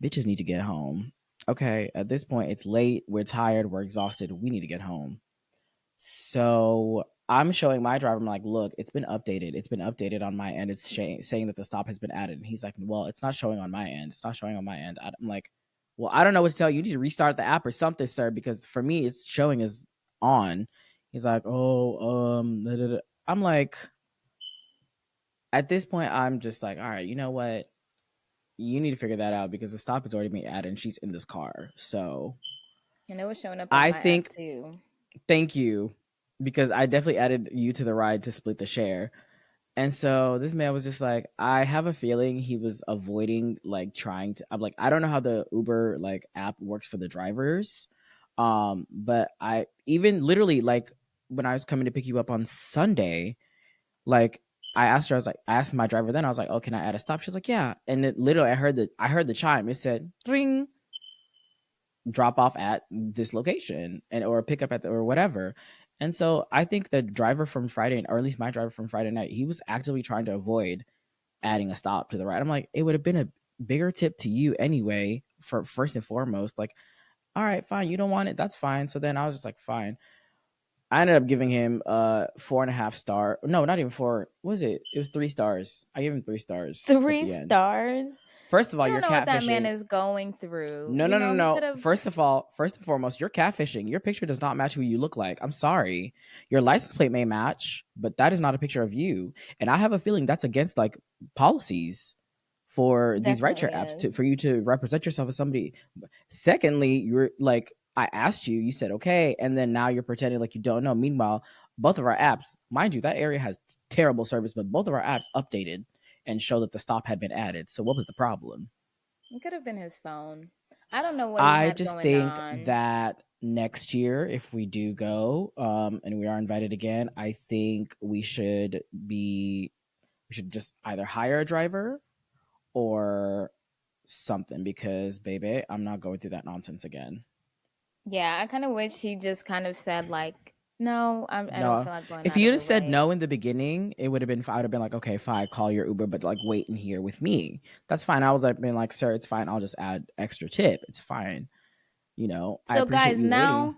[SPEAKER 1] Bitches need to get home. Okay, at this point, it's late. We're tired. We're exhausted. We need to get home. So I'm showing my driver. I'm like, look, it's been updated. It's been updated on my end. It's saying that the stop has been added. And he's like, well, it's not showing on my end. It's not showing on my end. I'm like, well, I don't know what to tell you. You need to restart the app or something, sir, because for me, it's showing as on. He's like, oh, da, da, da. I'm like, at this point, I'm just like, all right, you know what? You need to figure that out because the stop has already been added and she's in this car. So
[SPEAKER 2] And it was showing up on
[SPEAKER 1] I
[SPEAKER 2] my app
[SPEAKER 1] think,
[SPEAKER 2] too.
[SPEAKER 1] thank you, because I definitely added you to the ride to split the share. And so this man was just like, I have a feeling he was avoiding like trying to. I'm like, I don't know how the Uber like app works for the drivers, but I even literally like when I was coming to pick you up on Sunday, like I asked her, I was like, I asked my driver then, I was like, oh, can I add a stop? She was like, yeah, and it literally I heard the chime. It said ring, drop off at this location and or pick up at or whatever. And so I think the driver from Friday, or at least my driver from Friday night, he was actively trying to avoid adding a stop to the ride. I'm like, it would have been a bigger tip to you anyway, for first and foremost. Like, all right, fine, you don't want it, that's fine. So then I was just like, fine. I ended up giving him 4.5 star. No, not even four. What was it? It was 3 stars. I gave him 3 stars at
[SPEAKER 2] Three
[SPEAKER 1] the end.
[SPEAKER 2] stars.
[SPEAKER 1] First of all,
[SPEAKER 2] You don't
[SPEAKER 1] you're
[SPEAKER 2] know what that man
[SPEAKER 1] catfishing.
[SPEAKER 2] is going through.
[SPEAKER 1] No,
[SPEAKER 2] You
[SPEAKER 1] no, no,
[SPEAKER 2] know, he
[SPEAKER 1] no.
[SPEAKER 2] could have.
[SPEAKER 1] First of all, first and foremost, you're catfishing. Your picture does not match who you look like. I'm sorry. Your license plate may match, but that is not a picture of you. And I have a feeling that's against like policies for these rideshare
[SPEAKER 2] Definitely
[SPEAKER 1] apps
[SPEAKER 2] is.
[SPEAKER 1] for you to represent yourself as somebody. Secondly, you're like, I asked you, you said okay, and then now you're pretending like you don't know. Meanwhile, both of our apps, mind you, that area has terrible service, but both of our apps updated and show that the stop had been added. So what was the problem?
[SPEAKER 2] It could have been his phone. I don't know what he
[SPEAKER 1] I
[SPEAKER 2] had
[SPEAKER 1] just
[SPEAKER 2] going
[SPEAKER 1] think
[SPEAKER 2] on.
[SPEAKER 1] that next year, if we do go, and we are invited again, I think we should just either hire a driver or something, because baby, I'm not going through that nonsense again.
[SPEAKER 2] Yeah, I kind of wish he just kind of said like, "No, I don't
[SPEAKER 1] No,
[SPEAKER 2] feel like going
[SPEAKER 1] if
[SPEAKER 2] out
[SPEAKER 1] you
[SPEAKER 2] of
[SPEAKER 1] had
[SPEAKER 2] the
[SPEAKER 1] said
[SPEAKER 2] way."
[SPEAKER 1] no in the beginning, it would have been. I would have been like, okay, fine, call your Uber, but like wait in here with me. That's fine. I was like, being like, sir, it's fine. I'll just add extra tip. It's fine. I
[SPEAKER 2] So
[SPEAKER 1] appreciate
[SPEAKER 2] guys,
[SPEAKER 1] you waiting.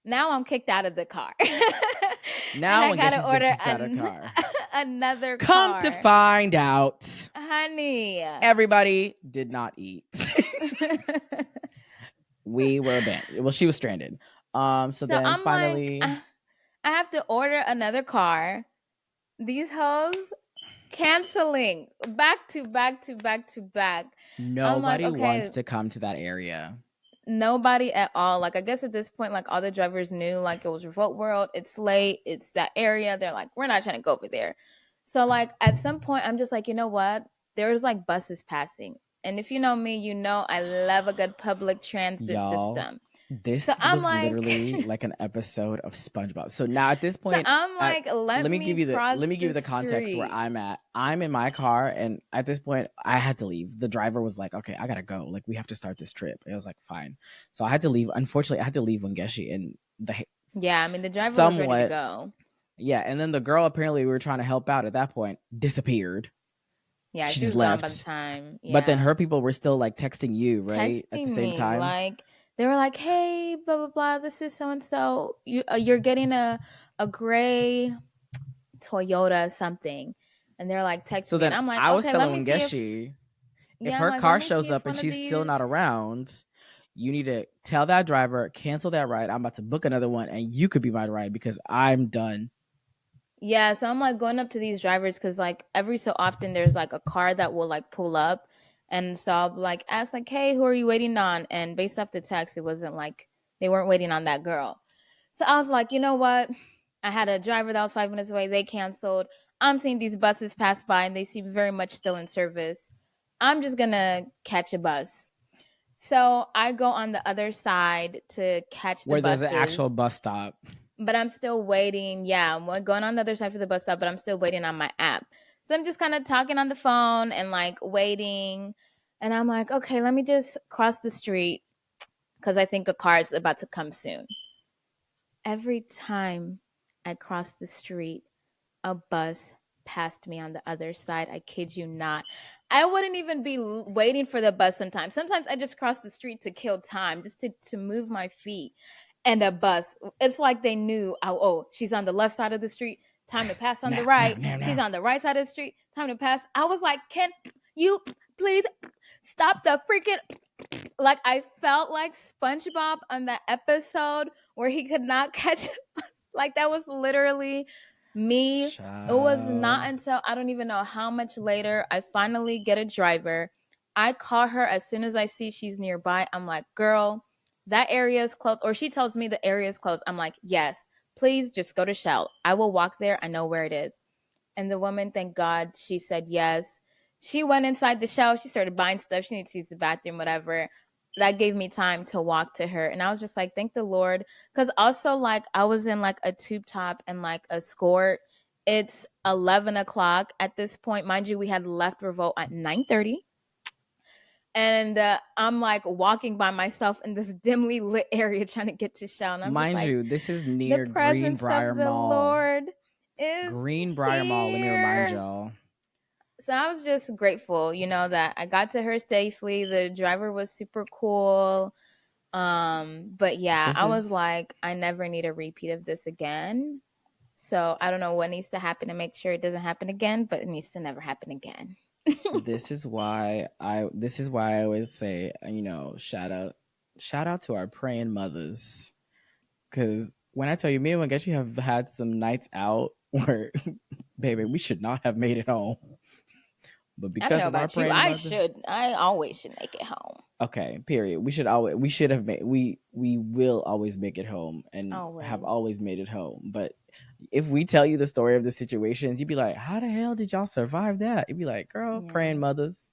[SPEAKER 2] now I'm kicked out of the car. And
[SPEAKER 1] Now,
[SPEAKER 2] I
[SPEAKER 1] when
[SPEAKER 2] got to
[SPEAKER 1] Geshi's been
[SPEAKER 2] order
[SPEAKER 1] kicked out of the car,
[SPEAKER 2] another
[SPEAKER 1] come to
[SPEAKER 2] car.
[SPEAKER 1] find out,
[SPEAKER 2] Honey.
[SPEAKER 1] everybody did not eat. We were abandoned. Well, she was stranded. So
[SPEAKER 2] So
[SPEAKER 1] then
[SPEAKER 2] I'm like,
[SPEAKER 1] finally,
[SPEAKER 2] I have to order another car. These hoes canceling back to back to back to back. I'm like,
[SPEAKER 1] nobody wants
[SPEAKER 2] okay,
[SPEAKER 1] to come to that area.
[SPEAKER 2] nobody at all. Like, I guess at this point, like, all the drivers knew, like, it was Revolt World. It's late. It's that area. They're like, we're not trying to go over there. So, like, at some point, I'm just like, you know what? There's like buses passing. And if you know me, you know I love a good public transit
[SPEAKER 1] Y'all,
[SPEAKER 2] system. So
[SPEAKER 1] this
[SPEAKER 2] I'm
[SPEAKER 1] was
[SPEAKER 2] like,
[SPEAKER 1] literally like an episode of SpongeBob. So now at this
[SPEAKER 2] so
[SPEAKER 1] point,
[SPEAKER 2] I'm
[SPEAKER 1] at
[SPEAKER 2] like, let me cross
[SPEAKER 1] let me give you
[SPEAKER 2] the
[SPEAKER 1] the context where
[SPEAKER 2] street.
[SPEAKER 1] I'm at. I'm in my car, and at this point, I had to leave. The driver was like, "Okay, I gotta go. Like, we have to start this trip." And I was like, "Fine." So I had to leave. Unfortunately, I had to leave when Geshi and the
[SPEAKER 2] Yeah, I mean, the driver was ready to
[SPEAKER 1] somewhat,
[SPEAKER 2] go.
[SPEAKER 1] yeah. And then the girl, apparently we were trying to help out at that point, disappeared.
[SPEAKER 2] Yeah,
[SPEAKER 1] She
[SPEAKER 2] she
[SPEAKER 1] just
[SPEAKER 2] was gone by the
[SPEAKER 1] left.
[SPEAKER 2] time.
[SPEAKER 1] But then
[SPEAKER 2] Yeah.
[SPEAKER 1] her people were still like texting you, right, at the
[SPEAKER 2] Texting
[SPEAKER 1] same
[SPEAKER 2] me
[SPEAKER 1] time.
[SPEAKER 2] like they were like, "Hey, blah blah blah. This is so and so. You're getting a gray Toyota something," and they're like, "Text
[SPEAKER 1] So
[SPEAKER 2] me," and
[SPEAKER 1] then
[SPEAKER 2] I'm like,
[SPEAKER 1] I was
[SPEAKER 2] "Okay, let
[SPEAKER 1] telling
[SPEAKER 2] me see
[SPEAKER 1] Wangeshi, if
[SPEAKER 2] yeah." I'm
[SPEAKER 1] her
[SPEAKER 2] like, "Let
[SPEAKER 1] car
[SPEAKER 2] me see
[SPEAKER 1] shows
[SPEAKER 2] if
[SPEAKER 1] up and
[SPEAKER 2] one of
[SPEAKER 1] she's still not
[SPEAKER 2] these."
[SPEAKER 1] around, you need to tell that driver, cancel that ride. I'm about to book another one, and you could be my ride because I'm done.
[SPEAKER 2] Yeah, so I'm like going up to these drivers because like every so often there's like a car that will like pull up, and so I'll like ask like, "Hey, who are you waiting on?" And based off the text, it wasn't like they weren't waiting on that girl. So I was like, you know what? I had a driver that was 5 minutes away. They canceled. I'm seeing these buses pass by, and they seem very much still in service. I'm just gonna catch a bus. So I go on the other side to catch the
[SPEAKER 1] Where there's an actual
[SPEAKER 2] buses,
[SPEAKER 1] bus stop.
[SPEAKER 2] but I'm still waiting. Yeah, I'm going on the other side for the bus stop, but I'm still waiting on my app. So I'm just kind of talking on the phone and like waiting. And I'm like, okay, let me just cross the street because I think a car is about to come soon. Every time I cross the street, a bus passed me on the other side. I kid you not. I wouldn't even be waiting for the bus sometimes. Sometimes I just cross the street to kill time, just to move my feet. And a bus, it's like they knew, oh, she's on the left side of the street, time to pass on the
[SPEAKER 1] Now, now,
[SPEAKER 2] right.
[SPEAKER 1] now,
[SPEAKER 2] She's
[SPEAKER 1] now.
[SPEAKER 2] on the right side of the street, time to pass. I was like, can you please stop the freaking, like I felt like SpongeBob on that episode where he could not catch a bus. Like that was literally me. It was not
[SPEAKER 1] Child.
[SPEAKER 2] until I don't even know how much later I finally get a driver. I call her as soon as I see she's nearby. I'm like, girl, that area is closed. Or she tells me the area is closed. I'm like, yes, please just go to Shell. I will walk there. I know where it is. And the woman, thank God, she said yes. She went inside the Shell. She started buying stuff. She needed to use the bathroom, whatever. That gave me time to walk to her. And I was just like, thank the Lord. Because also, like, I was in like a tube top and like a skirt. It's 11 o'clock at this point. Mind you, we had left Revolt at 9:30. And I'm like walking by myself in this dimly lit area trying to get to shower. And I'm just
[SPEAKER 1] Mind
[SPEAKER 2] like,
[SPEAKER 1] you, this is
[SPEAKER 2] the
[SPEAKER 1] near
[SPEAKER 2] presence
[SPEAKER 1] Greenbrier
[SPEAKER 2] of the
[SPEAKER 1] Mall.
[SPEAKER 2] Lord is
[SPEAKER 1] Greenbrier Mall, let me remind
[SPEAKER 2] here.
[SPEAKER 1] y'all.
[SPEAKER 2] So I was just grateful, that I got to her safely. The driver was super cool. But yeah,
[SPEAKER 1] This
[SPEAKER 2] I was
[SPEAKER 1] is
[SPEAKER 2] like, I never need a repeat of this again. So I don't know what needs to happen to make sure it doesn't happen again, but it needs to never happen again.
[SPEAKER 1] this is why I always say, shout out to our praying mothers. Cause when I tell you, me and Wangechi have had some nights out where baby, we should not have made it home. But
[SPEAKER 2] I don't
[SPEAKER 1] because
[SPEAKER 2] know
[SPEAKER 1] of our
[SPEAKER 2] about you.
[SPEAKER 1] praying mother,
[SPEAKER 2] I always should make it home.
[SPEAKER 1] okay, period. We should have made we will always make it home and have
[SPEAKER 2] Always.
[SPEAKER 1] always made it home. But if we tell you the story of the situations, you'd be like, how the hell did y'all survive that? You'd be like, girl,
[SPEAKER 2] Yeah.
[SPEAKER 1] praying mothers.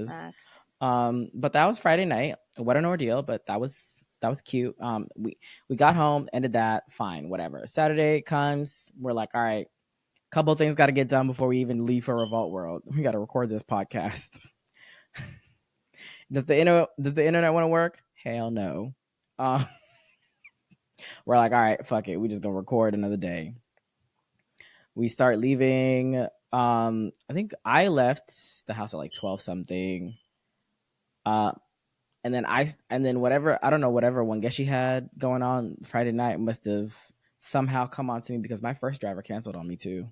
[SPEAKER 2] Fact.
[SPEAKER 1] But that was Friday night. What an ordeal, but that was cute. We got home, ended that, fine, whatever. Saturday comes, we're like, all right, couple of things got to get done before we even leave for Revolt World. We got to record this podcast. Does the internet want to work? Hell no. Uh, we're like, all right, fuck it. We just gonna record another day. We start leaving. I think I left the house at like 12 something. Uh, and then whatever, I don't know, whatever Wangeshi had going on Friday night must have somehow come on to me because my first driver canceled on me too.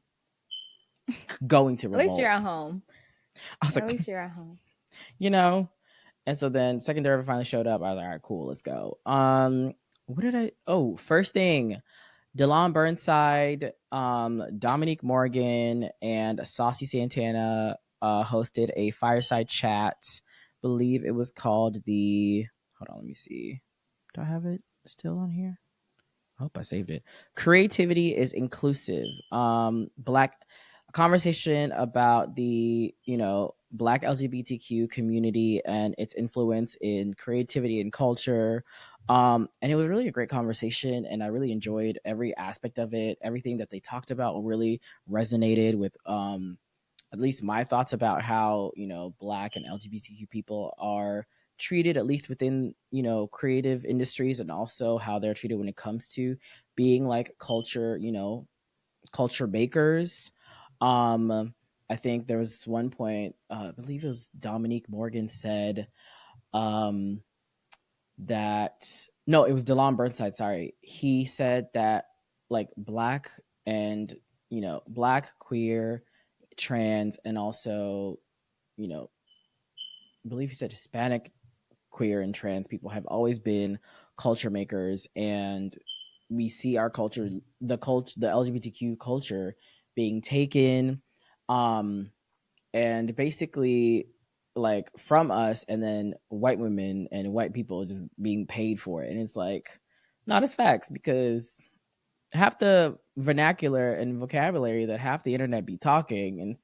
[SPEAKER 1] Going to
[SPEAKER 2] At least you're
[SPEAKER 1] Revolt.
[SPEAKER 2] at home.
[SPEAKER 1] I was
[SPEAKER 2] At
[SPEAKER 1] like,
[SPEAKER 2] least you're at home.
[SPEAKER 1] you know. And so then second driver finally showed up. I was like, all right, cool, let's go. What did I first thing, DeLon Burnside, Dominique Morgan, and Saucy Santana hosted a fireside chat. Believe it was called the. Hold on, let me see. Do I have it still on here? I hope I saved it. Creativity is inclusive. Black conversation about the Black LGBTQ community and its influence in creativity and culture. And it was really a great conversation, and I really enjoyed every aspect of it. Everything that they talked about really resonated with at least my thoughts about how Black and LGBTQ people are treated, at least within creative industries, and also how they're treated when it comes to being like culture makers. I think there was one point, I believe it was Dominique Morgan said um that no, it was Delon Burnside, sorry. He said that like black, queer, trans, and also you know I believe he said Hispanic, queer, and trans people have always been culture makers, and we see our culture, the LGBTQ culture, being taken, um, and basically like from us, and then white women and white people just being paid for it, and it's like not as facts because half the vernacular and vocabulary that half the internet be talking and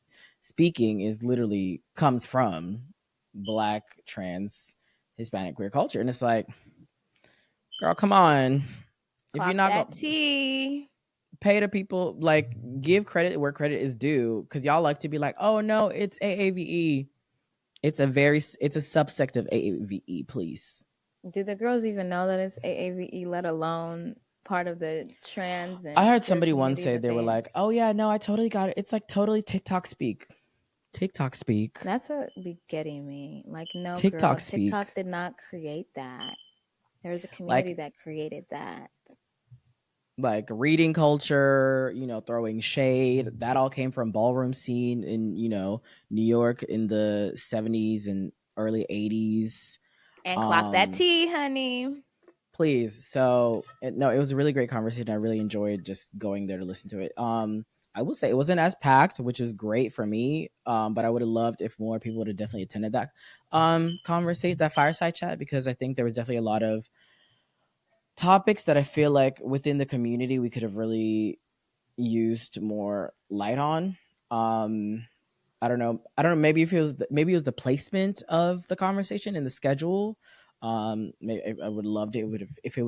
[SPEAKER 1] speaking is literally comes from Black, trans, Hispanic, queer culture. And it's like, girl, come on. If you're
[SPEAKER 2] Clock
[SPEAKER 1] not gonna
[SPEAKER 2] that T.
[SPEAKER 1] pay the people, like give credit where credit is due, because y'all like to be like, oh no, it's AAVE. It's a subsect of AAVE, please.
[SPEAKER 2] Do the girls even know that it's AAVE, let alone part of the trans
[SPEAKER 1] I
[SPEAKER 2] and
[SPEAKER 1] heard
[SPEAKER 2] queer
[SPEAKER 1] somebody once
[SPEAKER 2] community
[SPEAKER 1] say
[SPEAKER 2] that
[SPEAKER 1] they were
[SPEAKER 2] they?
[SPEAKER 1] like, oh yeah, no, I totally got it. It's like totally TikTok speak. TikTok speak.
[SPEAKER 2] That's what be getting me. Like, no,
[SPEAKER 1] TikTok
[SPEAKER 2] girl,
[SPEAKER 1] speak.
[SPEAKER 2] TikTok did not create that. There was a community
[SPEAKER 1] Like
[SPEAKER 2] that created that.
[SPEAKER 1] reading culture, throwing shade. That all came from ballroom scene in, New York in the 70s and early 80s.
[SPEAKER 2] And clock that
[SPEAKER 1] Um
[SPEAKER 2] T, honey.
[SPEAKER 1] please. So no, it was a really great conversation. I really enjoyed just going there to listen to it. I will say it wasn't as packed, which is great for me. But I would have loved if more people would have definitely attended that conversation, that fireside chat, because I think there was definitely a lot of topics that I feel like within the community we could have really used more light on. Um, I don't know. I don't know. Maybe it was the placement of the conversation and the schedule. Maybe I would have loved it would have if it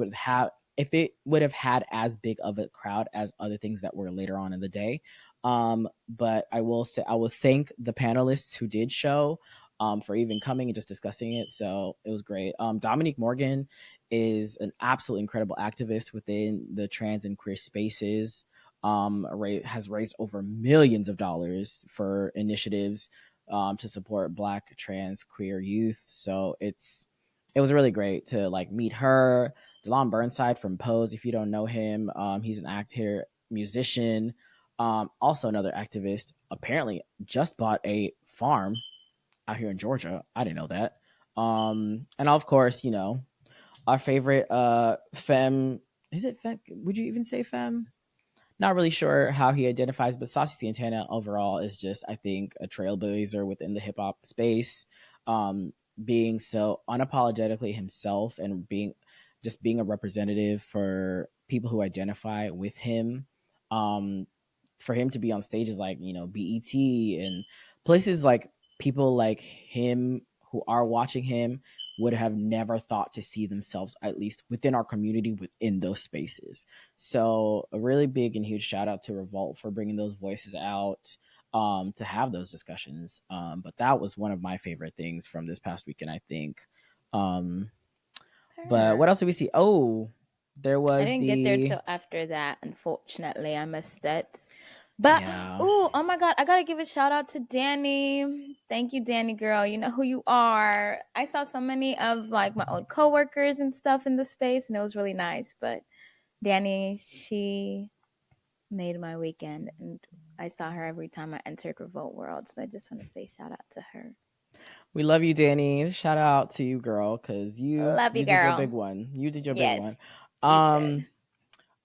[SPEAKER 1] would have had as big of a crowd as other things that were later on in the day. But I will say I will thank the panelists who did show. for even coming and just discussing it. So it was great. Dominique Morgan is an absolutely incredible activist within the trans and queer spaces. Has raised over millions of dollars for initiatives to support Black trans queer youth. So it was really great to like meet her. Delon Burnside from Pose, if you don't know him, he's an actor, musician, also another activist. Apparently, just bought a farm out here in Georgia. I didn't know that. And of course, our favorite femme. Is it femme? Would you even say femme? Not really sure how he identifies, but Saucy Santana overall is just, I think, a trailblazer within the hip hop space. Um, being so unapologetically himself and being a representative for people who identify with him. Um, for him to be on stages like, BET and places like people like him who are watching him would have never thought to see themselves, at least within our community, within those spaces. So a really big and huge shout out to Revolt for bringing those voices out, to have those discussions. But that was one of my favorite things from this past weekend, I think. Um, but what
[SPEAKER 2] Her.
[SPEAKER 1] else did we see? Oh, there
[SPEAKER 2] I
[SPEAKER 1] was
[SPEAKER 2] didn't get there
[SPEAKER 1] the
[SPEAKER 2] till after that. Unfortunately, I missed it. But
[SPEAKER 1] yeah.
[SPEAKER 2] oh my God, I gotta give a shout out to Danny. Thank you, Danny girl. You know who you are. I saw so many of like my old coworkers and stuff in the space, and it was really nice. But Danny, she made my weekend, and I saw her every time I entered Revolt World. So I just want to say shout out to her.
[SPEAKER 1] We love you, Danny. Shout out to you, girl, because you
[SPEAKER 2] Love you,
[SPEAKER 1] you did your big
[SPEAKER 2] girl.
[SPEAKER 1] one. You did your big
[SPEAKER 2] Yes,
[SPEAKER 1] one.
[SPEAKER 2] you did.
[SPEAKER 1] Um,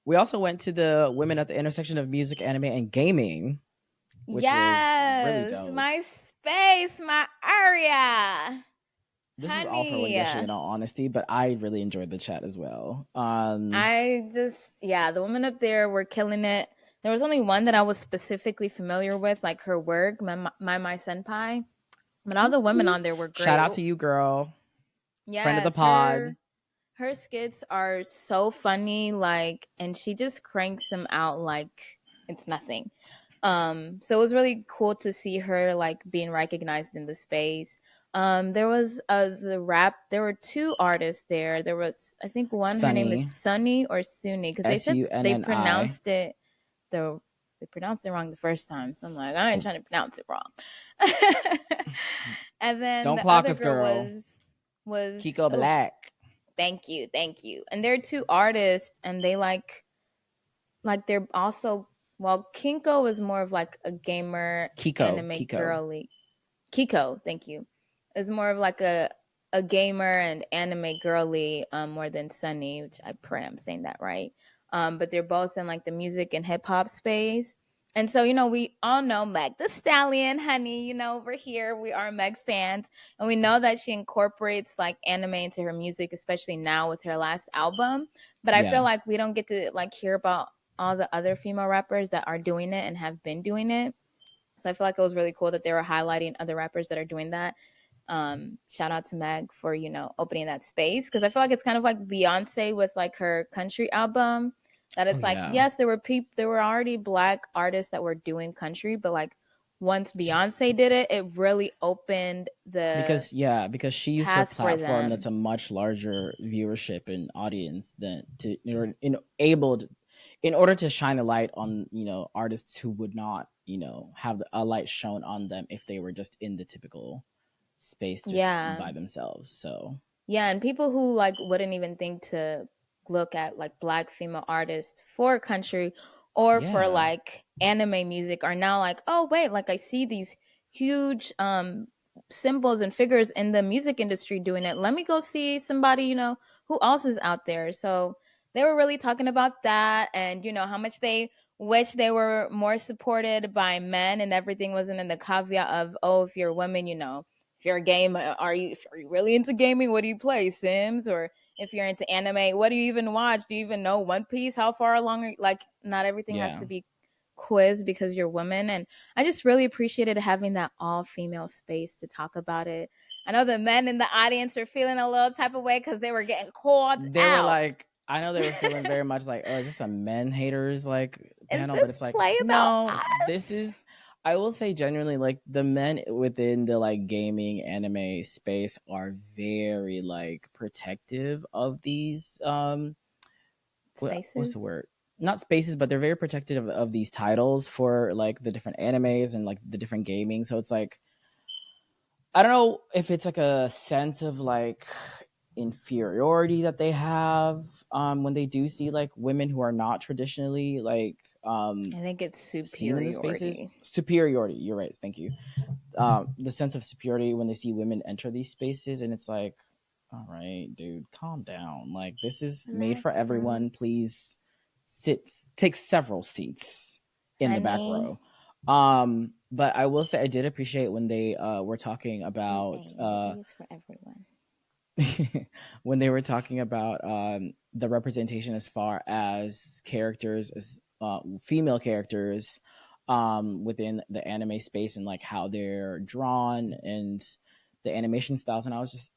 [SPEAKER 1] we also went to the Women at the Intersection of Music, Anime, and Gaming, which was really
[SPEAKER 2] Yes,
[SPEAKER 1] dope.
[SPEAKER 2] my space, my area.
[SPEAKER 1] This is all for
[SPEAKER 2] Honey,
[SPEAKER 1] Wengeshi in all honesty, but I really enjoyed the chat as well.
[SPEAKER 2] I just, yeah, the women up there were killing it. There was only one that I was specifically familiar with, like her work, my senpai. But all the women
[SPEAKER 1] Ooh,
[SPEAKER 2] on there were
[SPEAKER 1] shout
[SPEAKER 2] great.
[SPEAKER 1] out to you, girl. Friend of the
[SPEAKER 2] Yes,
[SPEAKER 1] pod.
[SPEAKER 2] her skits are so funny, like, and she just cranks them out like it's nothing. So it was really cool to see her like being recognized in the space. There was there were two artists there. There was, I think, one, her name is
[SPEAKER 1] Sunny.
[SPEAKER 2] Sunny or Sunny, because they said they
[SPEAKER 1] Sunni.
[SPEAKER 2] pronounced it the they pronounced it wrong the first time. So I'm like, I ain't
[SPEAKER 1] Oh,
[SPEAKER 2] trying to pronounce it wrong. And then
[SPEAKER 1] don't
[SPEAKER 2] the
[SPEAKER 1] clock
[SPEAKER 2] other
[SPEAKER 1] us,
[SPEAKER 2] girl
[SPEAKER 1] girl.
[SPEAKER 2] was
[SPEAKER 1] Kiko
[SPEAKER 2] oh,
[SPEAKER 1] Black.
[SPEAKER 2] thank you. And they're two artists, and they they're also, well, Kinko is more of like a gamer
[SPEAKER 1] Kiko.
[SPEAKER 2] anime
[SPEAKER 1] Kiko.
[SPEAKER 2] girly. Kiko, thank you, is more of like a gamer and anime girly, more than Sunny, which I pray I'm saying that right. But they're both in like the music and hip hop space. And so, we all know Meg the Stallion, honey. Over here, we are Meg fans. And we know that she incorporates like anime into her music, especially now with her last album. But I feel
[SPEAKER 1] Yeah.
[SPEAKER 2] like we don't get to like hear about all the other female rappers that are doing it and have been doing it. So I feel like it was really cool that they were highlighting other rappers that are doing that. Shout out to Meg for opening that space, because I feel like it's kind of like Beyonce with like her country album. That
[SPEAKER 1] Oh
[SPEAKER 2] it's like,
[SPEAKER 1] yeah.
[SPEAKER 2] yes, there were already black artists that were doing country, but like once Beyonce did it, it really opened the
[SPEAKER 1] Because she used her
[SPEAKER 2] path for
[SPEAKER 1] platform
[SPEAKER 2] them.
[SPEAKER 1] that's a much larger viewership and audience than to in order to shine a light on artists who would not have a light shown on them if they were just in the typical space just
[SPEAKER 2] Yeah.
[SPEAKER 1] by themselves. So
[SPEAKER 2] Yeah, and people who like wouldn't even think to look at like black female artists for country or for
[SPEAKER 1] yeah.
[SPEAKER 2] like anime music are now like, "Oh, wait, like I see these huge symbols and figures in the music industry doing it. Let me go see somebody, who else is out there." So, they were really talking about that, and how much they wish they were more supported by men, and everything wasn't in the caveat of, "Oh, if you're a woman, if you're a game, are you really into gaming? What do you play, Sims? Or if you're into anime, what do you even watch? Do you even know One Piece? How far along are you? Like, not everything has
[SPEAKER 1] Yeah.
[SPEAKER 2] to be quiz because you're women. And I just really appreciated having that all female space to talk about it. I know the men in the audience are feeling a little type of way because they were getting called
[SPEAKER 1] They were
[SPEAKER 2] out.
[SPEAKER 1] like, I know they were feeling very much like, oh, is this a men haters like
[SPEAKER 2] Is
[SPEAKER 1] panel? But
[SPEAKER 2] this
[SPEAKER 1] it's like,
[SPEAKER 2] play about
[SPEAKER 1] no, this
[SPEAKER 2] us?
[SPEAKER 1] is I will say genuinely, like the men within the like gaming anime space are very like protective of these what's the
[SPEAKER 2] Spaces.
[SPEAKER 1] word? Not spaces, but they're very protective of these titles for like the different animes and like the different gaming. So it's like I don't know if it's like a sense of like inferiority that they have when they do see like women who are not traditionally like
[SPEAKER 2] I think it's
[SPEAKER 1] seen in the spaces.
[SPEAKER 2] superiority.
[SPEAKER 1] Superiority, you're right, thank you. The sense of superiority when they see women enter these spaces, and it's like, all right, dude, calm down. Like this is made for
[SPEAKER 2] Relax,
[SPEAKER 1] everyone.
[SPEAKER 2] girl.
[SPEAKER 1] Please take several seats in the back
[SPEAKER 2] Honey,
[SPEAKER 1] row. But I will say I did appreciate when they were talking
[SPEAKER 2] it
[SPEAKER 1] about
[SPEAKER 2] ain't. It is for everyone.
[SPEAKER 1] when they were talking about the representation as far as characters as female characters within the anime space and like how they're drawn and the animation styles, and I was just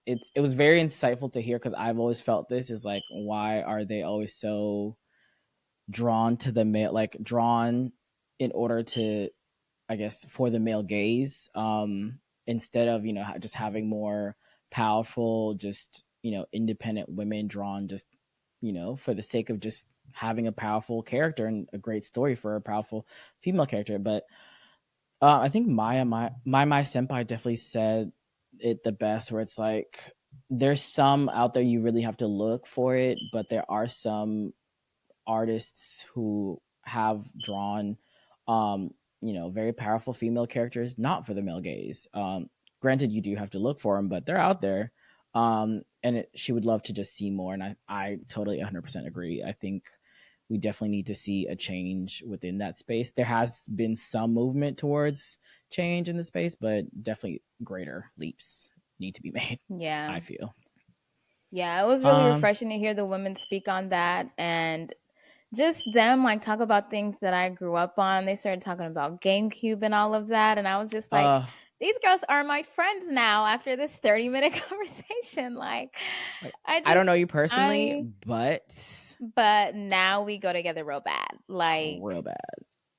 [SPEAKER 1] it was very insightful to hear because I've always felt this is like why are they always so drawn to the male, like drawn in order to, I guess, for the male gaze, instead of just having more powerful, just independent women drawn, just for the sake of just having a powerful character and a great story for a powerful female character. But I think my senpai definitely said it the best, where it's like there's some out there you really have to look for it, but there are some artists who have drawn very powerful female characters not for the male gaze. Granted, you do have to look for them, but they're out there. She would love to just see more, and I totally 100% agree. I think we definitely need to see a change within that space. There has been some movement towards change in the space, but definitely greater leaps need to be made,
[SPEAKER 2] Yeah.
[SPEAKER 1] I feel.
[SPEAKER 2] Yeah, it was really
[SPEAKER 1] um
[SPEAKER 2] refreshing to hear the women speak on that and just them like talk about things that I grew up on. They started talking about GameCube and all of that. And I was just like,
[SPEAKER 1] uh
[SPEAKER 2] these girls are my friends now after this 30-minute conversation. Like,
[SPEAKER 1] like
[SPEAKER 2] I
[SPEAKER 1] I don't
[SPEAKER 2] just,
[SPEAKER 1] know you personally,
[SPEAKER 2] I,
[SPEAKER 1] but
[SPEAKER 2] but now we go together real bad.
[SPEAKER 1] real
[SPEAKER 2] Like,
[SPEAKER 1] bad.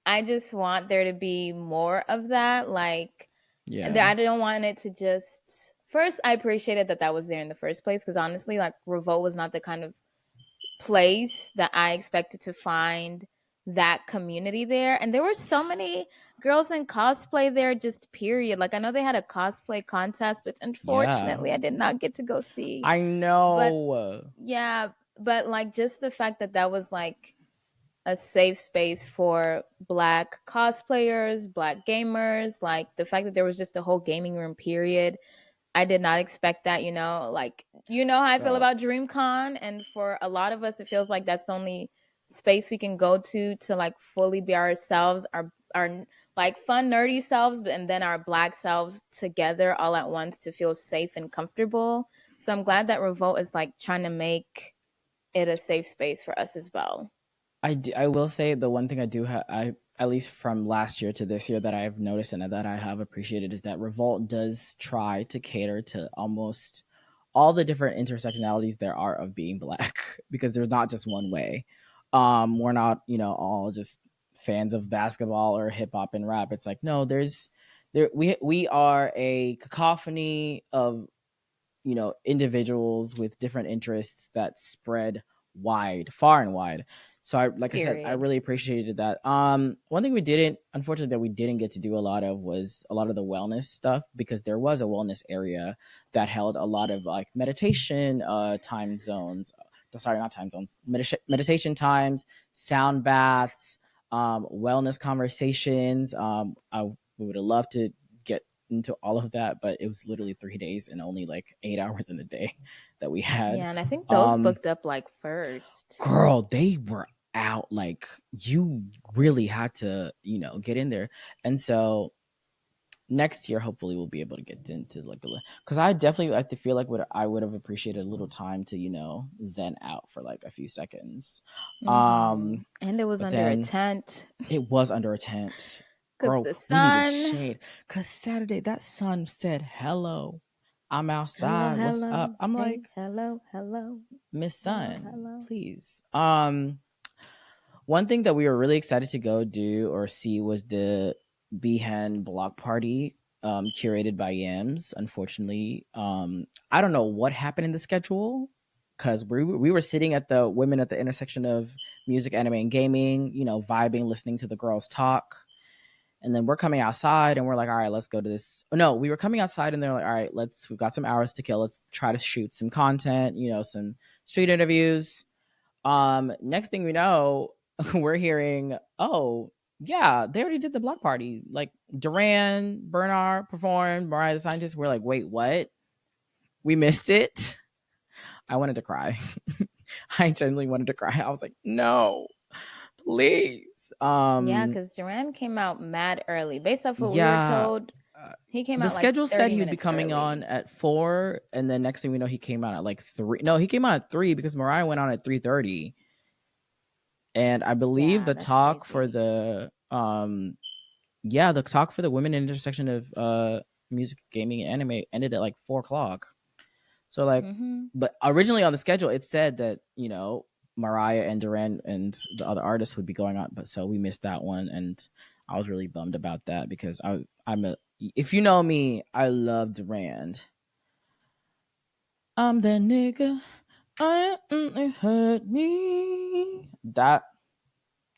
[SPEAKER 2] I just want there to be more of that. Like,
[SPEAKER 1] Yeah.
[SPEAKER 2] I don't want it to just. First, I appreciated that that was there in the first place because honestly, like, Revolt was not the kind of place that I expected to find that community there. And there were so many girls in cosplay there, just period. Like, I know they had a cosplay contest, which
[SPEAKER 1] Yeah.
[SPEAKER 2] unfortunately I did not get to go see.
[SPEAKER 1] I
[SPEAKER 2] But
[SPEAKER 1] know.
[SPEAKER 2] yeah, but like, just the fact that that was like a safe space for black cosplayers, black gamers, like the fact that there was just a whole gaming room, period. I did not expect that, like how I feel
[SPEAKER 1] Bro,
[SPEAKER 2] about DreamCon, and for a lot of us it feels like that's the only space we can go to like fully be ourselves, our like fun nerdy selves, and then our black selves together all at once to feel safe and comfortable. So I'm glad that Revolt is like trying to make it a safe space for us as well.
[SPEAKER 1] I will say the one thing I do have, I at least from last year to this year that I've noticed and that I have appreciated is that Revolt does try to cater to almost all the different intersectionalities there are of being black because there's not just one way. We're not, all just fans of basketball or hip hop and rap. It's like no, we are a cacophony of individuals with different interests that spread far and wide. So like I said, I
[SPEAKER 2] Period.
[SPEAKER 1] really appreciated that. One thing unfortunately that we didn't get to do a lot of was a lot of the wellness stuff, because there was a wellness area that held a lot of like meditation time zones. Sorry, not time zones. Meditation times, sound baths, wellness conversations. We would have loved to get into all of that, but it was literally 3 days and only like 8 hours in a day that we had.
[SPEAKER 2] Yeah, and I think those
[SPEAKER 1] Um,
[SPEAKER 2] booked up like first.
[SPEAKER 1] Girl, they were out. Like you really had to, get in there. And so next year, hopefully, we'll be able to get into like because I feel like I would have appreciated a little time to zen out for like a few seconds.
[SPEAKER 2] And it was
[SPEAKER 1] But
[SPEAKER 2] under a
[SPEAKER 1] then
[SPEAKER 2] tent
[SPEAKER 1] it was under a tent.
[SPEAKER 2] because
[SPEAKER 1] Girl,
[SPEAKER 2] the
[SPEAKER 1] we needed
[SPEAKER 2] sun.
[SPEAKER 1] shade. Cause Saturday that sun said hello. I'm
[SPEAKER 2] Hello,
[SPEAKER 1] outside. What's up?
[SPEAKER 2] hello.
[SPEAKER 1] I'm
[SPEAKER 2] Hey,
[SPEAKER 1] like,
[SPEAKER 2] hello, hello.
[SPEAKER 1] Miss
[SPEAKER 2] Hello,
[SPEAKER 1] Sun,
[SPEAKER 2] hello.
[SPEAKER 1] please. One thing that we were really excited to go do or see was the Behan block party, curated by Yams. Unfortunately, I don't know what happened in the schedule because we were sitting at the women at the intersection of music, anime, and gaming. You know, vibing, listening to the girls talk. And then we're coming outside and we're like, all right, let's go to this. No, we were coming outside and they're like, all right, we've got some hours to kill. Let's try to shoot some content, you know, some street interviews. Next thing we know, we're hearing, oh, yeah, they already did the block party. Like Duran, Bernard performed, Mariah the Scientist. We're like, wait, what? We missed it. I wanted to cry. I genuinely wanted to cry. I was like, no, please.
[SPEAKER 2] Yeah, because Duran came out mad early. Based off what we were
[SPEAKER 1] Yeah.
[SPEAKER 2] told, he came
[SPEAKER 1] The
[SPEAKER 2] out like
[SPEAKER 1] schedule said
[SPEAKER 2] 30
[SPEAKER 1] he would be
[SPEAKER 2] minutes
[SPEAKER 1] coming on
[SPEAKER 2] early.
[SPEAKER 1] at 4, and then next thing we know, he came out at like 3. No, he came out at 3 because Mariah went on at 3:30. And I believe
[SPEAKER 2] Yeah,
[SPEAKER 1] the
[SPEAKER 2] that's
[SPEAKER 1] talk for
[SPEAKER 2] crazy.
[SPEAKER 1] the yeah, the talk for the women intersection of music, gaming, and anime ended at like 4 o'clock. So like,
[SPEAKER 2] Hmm.
[SPEAKER 1] but originally on the schedule it said that, you know, Mariah and Duran and the other artists would be going on, but so we missed that one, and I was really bummed about that because I'm a if you know me, I love Durand. I'm that nigga. It hurt me. That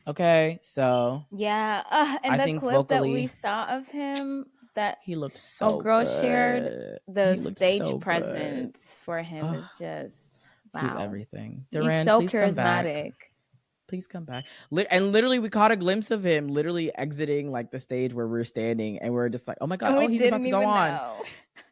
[SPEAKER 1] okay. So
[SPEAKER 2] Yeah, and
[SPEAKER 1] I
[SPEAKER 2] the
[SPEAKER 1] think
[SPEAKER 2] clip that we
[SPEAKER 1] vocally,
[SPEAKER 2] saw of him that
[SPEAKER 1] he looked
[SPEAKER 2] old
[SPEAKER 1] so
[SPEAKER 2] girl shared,
[SPEAKER 1] good.
[SPEAKER 2] the
[SPEAKER 1] He looked
[SPEAKER 2] stage
[SPEAKER 1] so good.
[SPEAKER 2] presence for him
[SPEAKER 1] Oh,
[SPEAKER 2] is just
[SPEAKER 1] he's
[SPEAKER 2] wow.
[SPEAKER 1] everything.
[SPEAKER 2] He's
[SPEAKER 1] Duran,
[SPEAKER 2] so
[SPEAKER 1] please come back.
[SPEAKER 2] charismatic.
[SPEAKER 1] Please come back. And literally, we caught a glimpse of him literally exiting like the stage where we are standing, and we are just like, "Oh my god!
[SPEAKER 2] And we
[SPEAKER 1] Oh, he's about
[SPEAKER 2] didn't
[SPEAKER 1] to go
[SPEAKER 2] even
[SPEAKER 1] on."
[SPEAKER 2] know.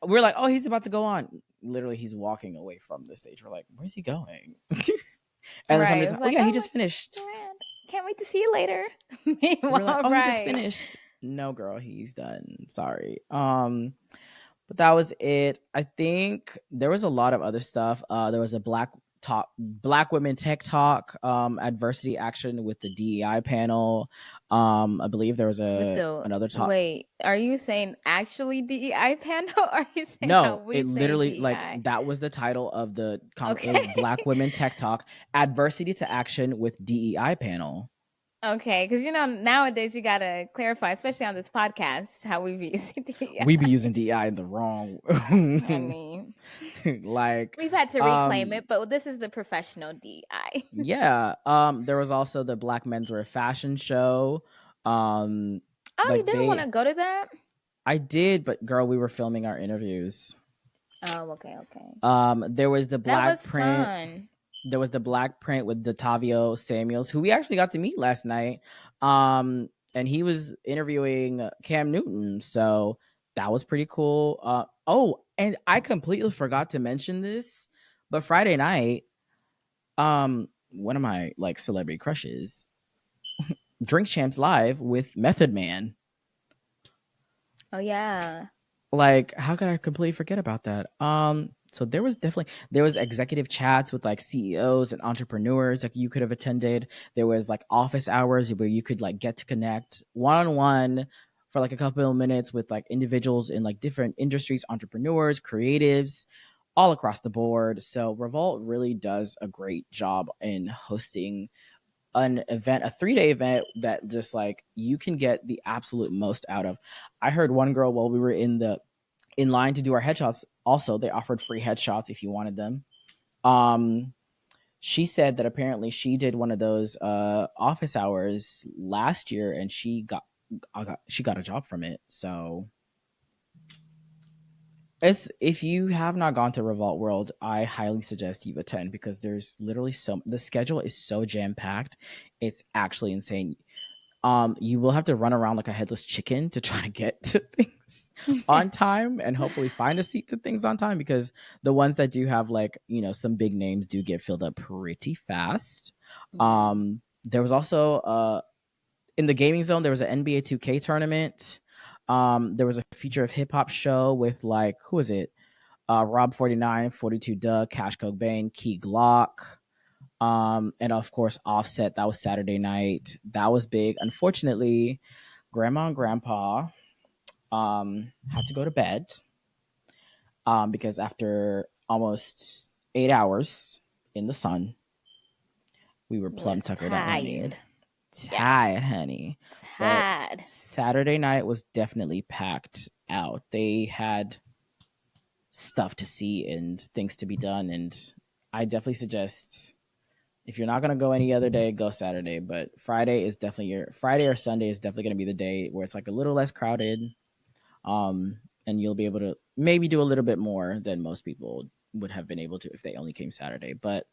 [SPEAKER 1] We're like, "Oh, he's about to go on." Literally, he's walking away from the stage. We're like, "Where's he going?" And then
[SPEAKER 2] Right. It
[SPEAKER 1] somebody's
[SPEAKER 2] was
[SPEAKER 1] like, "Oh
[SPEAKER 2] like,
[SPEAKER 1] yeah, he
[SPEAKER 2] oh my
[SPEAKER 1] just finished."
[SPEAKER 2] Durand, can't wait to see you later.
[SPEAKER 1] We're like,
[SPEAKER 2] Meanwhile,
[SPEAKER 1] "Oh, he just
[SPEAKER 2] right.
[SPEAKER 1] finished." No, girl, he's done. Sorry. But that was it. I think there was a lot of other stuff. There was a black women tech talk, adversity action with the DEI panel. I believe there was
[SPEAKER 2] With
[SPEAKER 1] a
[SPEAKER 2] the
[SPEAKER 1] another talk.
[SPEAKER 2] wait, are you saying actually DEI panel? Or are you saying how
[SPEAKER 1] No,
[SPEAKER 2] we
[SPEAKER 1] it
[SPEAKER 2] say
[SPEAKER 1] literally like
[SPEAKER 2] DEI?
[SPEAKER 1] that was the title of the it was
[SPEAKER 2] Okay.
[SPEAKER 1] Black Women Tech Talk, adversity to action with DEI panel.
[SPEAKER 2] Okay, because nowadays you gotta clarify, especially on this podcast, how we view
[SPEAKER 1] We be
[SPEAKER 2] DEI.
[SPEAKER 1] using DEI in the wrong
[SPEAKER 2] I mean,
[SPEAKER 1] like
[SPEAKER 2] we've had to reclaim
[SPEAKER 1] um
[SPEAKER 2] it, but this is the professional DEI.
[SPEAKER 1] yeah, there was also the Black Menswear fashion show. Um,
[SPEAKER 2] Oh, you
[SPEAKER 1] like
[SPEAKER 2] didn't want
[SPEAKER 1] they,
[SPEAKER 2] to go to that?
[SPEAKER 1] I did, but girl, we were filming our interviews.
[SPEAKER 2] Oh, okay, okay.
[SPEAKER 1] There was the
[SPEAKER 2] That
[SPEAKER 1] black
[SPEAKER 2] was
[SPEAKER 1] print.
[SPEAKER 2] fun.
[SPEAKER 1] There was the black print with Datavio Samuels, who we actually got to meet last night. And he was interviewing Cam Newton, so that was pretty cool. Oh, and I completely forgot to mention this, but Friday night, one of my like celebrity crushes, Drink Champs Live with Method Man.
[SPEAKER 2] Oh yeah.
[SPEAKER 1] Like, how could I completely forget about that? So there was executive chats with like CEOs and entrepreneurs like you could have attended. There was like office hours where you could like get to connect one on one for like a couple of minutes with like individuals in like different industries, entrepreneurs, creatives, all across the board. So Revolt really does a great job in hosting an event, a 3-day event that just like you can get the absolute most out of. I heard one girl while we were in line to do our headshots. Also, they offered free headshots if you wanted them. Um, she said that apparently she did one of those office hours last year, and she got a job from it. So it's if you have not gone to Revolt World, I highly suggest you attend because there's literally the schedule is so jam packed. It's actually insane. You will have to run around like a headless chicken to try to get to things on time and hopefully find a seat to things on time because the ones that do have like, you know, some big names do get filled up pretty fast.
[SPEAKER 2] Yeah.
[SPEAKER 1] There was also in the gaming zone, there was an NBA 2K tournament. There was a feature of hip hop show with like, who is it? Rob 49, 42 Doug, Cash Cobain, Key Glock. And of course, Offset. That was Saturday night. That was big. Unfortunately, Grandma and Grandpa had to go to bed because after almost 8 hours in the sun, we were
[SPEAKER 2] You
[SPEAKER 1] plum
[SPEAKER 2] was
[SPEAKER 1] tuckered out, honey.
[SPEAKER 2] tired. Yeah,
[SPEAKER 1] tired, honey. But
[SPEAKER 2] tad.
[SPEAKER 1] Saturday night was definitely packed out. They had stuff to see and things to be done, and I definitely suggest if you're not gonna go any other day, go Saturday. But Friday or Sunday is definitely gonna be the day where it's like a little less crowded. Um, and you'll be able to maybe do a little bit more than most people would have been able to if they only came Saturday. But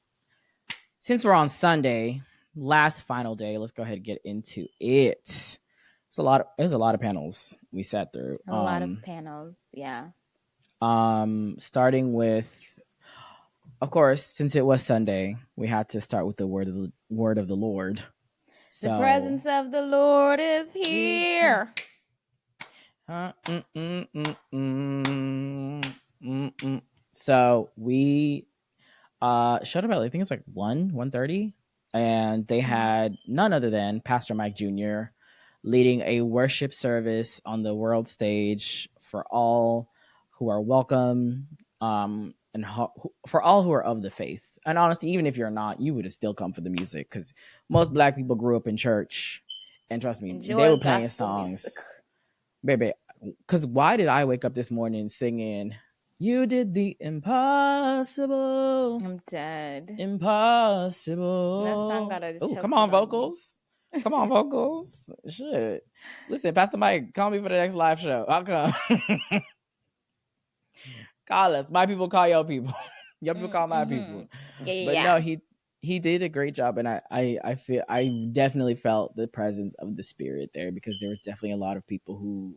[SPEAKER 1] since we're on Sunday, last final day, let's go ahead and get into it. There's a lot of panels we sat through.
[SPEAKER 2] A lot of panels. Yeah.
[SPEAKER 1] Starting with, of course, since it was Sunday, we had to start with the word of the Lord.
[SPEAKER 2] The
[SPEAKER 1] So
[SPEAKER 2] presence of the Lord is here.
[SPEAKER 1] So we showed up at, I think it's like 1:30, and they had none other than Pastor Mike Jr. leading a worship service on the world stage for all who are welcome, and for all who are of the faith. And honestly, even if you're not, you would have still come for the music because most Black people grew up in church, and trust me,
[SPEAKER 2] Enjoy
[SPEAKER 1] they were playing
[SPEAKER 2] gospel
[SPEAKER 1] songs,
[SPEAKER 2] music.
[SPEAKER 1] baby. Because why did I wake up this morning singing? You did the impossible.
[SPEAKER 2] I'm dead.
[SPEAKER 1] Impossible.
[SPEAKER 2] That song got a
[SPEAKER 1] Oh, come
[SPEAKER 2] chokehold
[SPEAKER 1] on,
[SPEAKER 2] on me.
[SPEAKER 1] vocals. Come on, vocals. Shit. Listen, Pastor Mike, call me for the next live show. I'll come. Call us. My people call your people. Your people call my people. But
[SPEAKER 2] Yeah.
[SPEAKER 1] no, he did a great job, and I feel I definitely felt the presence of the Spirit there because there was definitely a lot of people who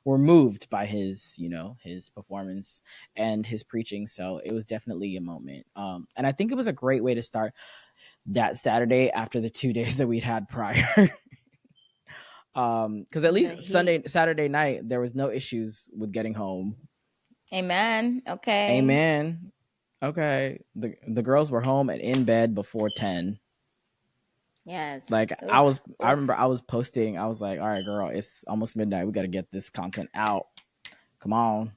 [SPEAKER 1] were moved by his his performance and his preaching. So it was definitely a moment, and I think it was a great way to start that Saturday after the 2 days that we'd had prior. Because at least Saturday night there was no issues with getting home.
[SPEAKER 2] Amen. Okay.
[SPEAKER 1] Amen. Okay. The girls were home and in bed before 10.
[SPEAKER 2] Yes.
[SPEAKER 1] Like I remember I was posting, I was like, all right, girl, it's almost midnight. We got to get this content out. Come on.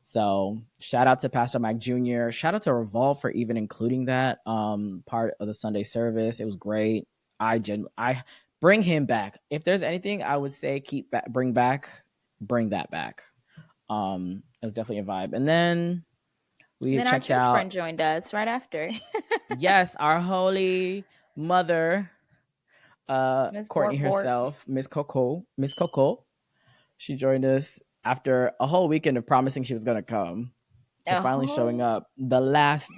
[SPEAKER 1] So shout out to Pastor Mike Jr. Shout out to Revolt for even including that part of the Sunday service. It was great. I bring him back. If there's anything I would say bring that back. It was definitely a vibe. And then checked
[SPEAKER 2] our church
[SPEAKER 1] out.
[SPEAKER 2] friend joined us right after.
[SPEAKER 1] Yes, our holy mother, Courtney herself, Miss Coco. She joined us after a whole weekend of promising she was gonna come, to finally showing up the last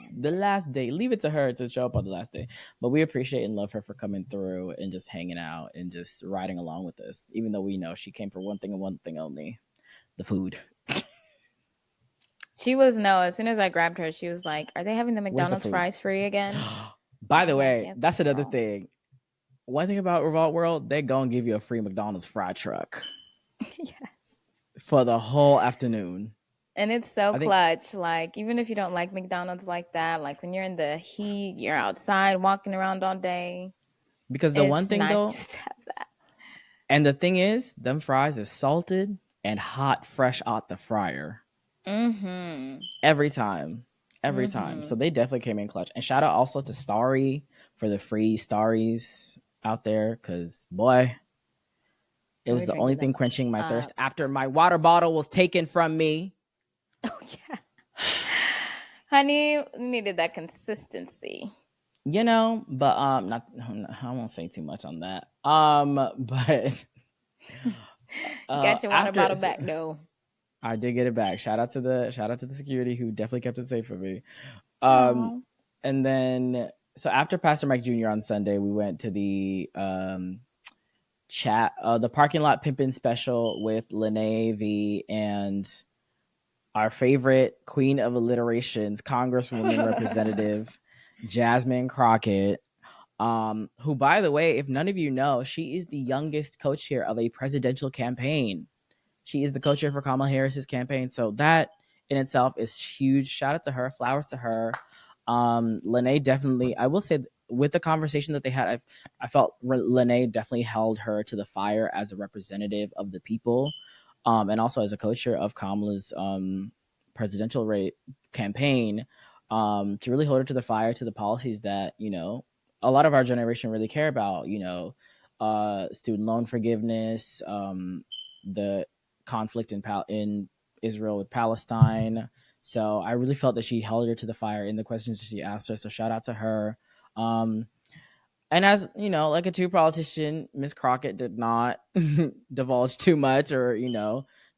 [SPEAKER 1] day. Leave it to her to show up on the last day. But we appreciate and love her for coming through and just hanging out and just riding along with us, even though we know she came for one thing and one thing only: the food.
[SPEAKER 2] She was as soon as I grabbed her, she was like, "Are they having the McDonald's fries free again?"
[SPEAKER 1] By the way, that's another thing. One thing about Revolt World, they gonna give you a free McDonald's fry truck.
[SPEAKER 2] Yes.
[SPEAKER 1] For the whole afternoon.
[SPEAKER 2] And it's so clutch. Like, even if you don't like McDonald's like that, like when you're in the heat, you're outside walking around all day.
[SPEAKER 1] Because the one thing though,
[SPEAKER 2] just to have that.
[SPEAKER 1] And the thing is, them fries is salted and hot, fresh out the fryer. Every time. So they definitely came in clutch. And shout out also to Starry for the free Starries out there, because boy, it was the only thing quenching my thirst after my water bottle was taken from me.
[SPEAKER 2] Oh yeah. Honey needed that consistency.
[SPEAKER 1] But not I won't say too much on that. But
[SPEAKER 2] got your water bottle back though.
[SPEAKER 1] I did get it back. Shout out to the security who definitely kept it safe for me. And then so after Pastor Mike Jr. on Sunday, we went to the the parking lot pimpin' special with Lene V and our favorite queen of alliterations, Congresswoman Representative Jasmine Crockett, who, by the way, if none of you know, she is the youngest co-chair of a presidential campaign. She is the co-chair for Kamala Harris's campaign. So that in itself is huge. Shout out to her. Flowers to her. Lene definitely, I will say, with the conversation that they had, I felt Lene definitely held her to the fire as a representative of the people, and also as a co-chair of Kamala's presidential campaign, to really hold her to the fire to the policies that a lot of our generation really care about, student loan forgiveness, the conflict in Israel with Palestine. So I really felt that she held her to the fire in the questions that she asked her. So shout out to her. Um, and as you know, like a true politician, Miss Crockett did not divulge too much or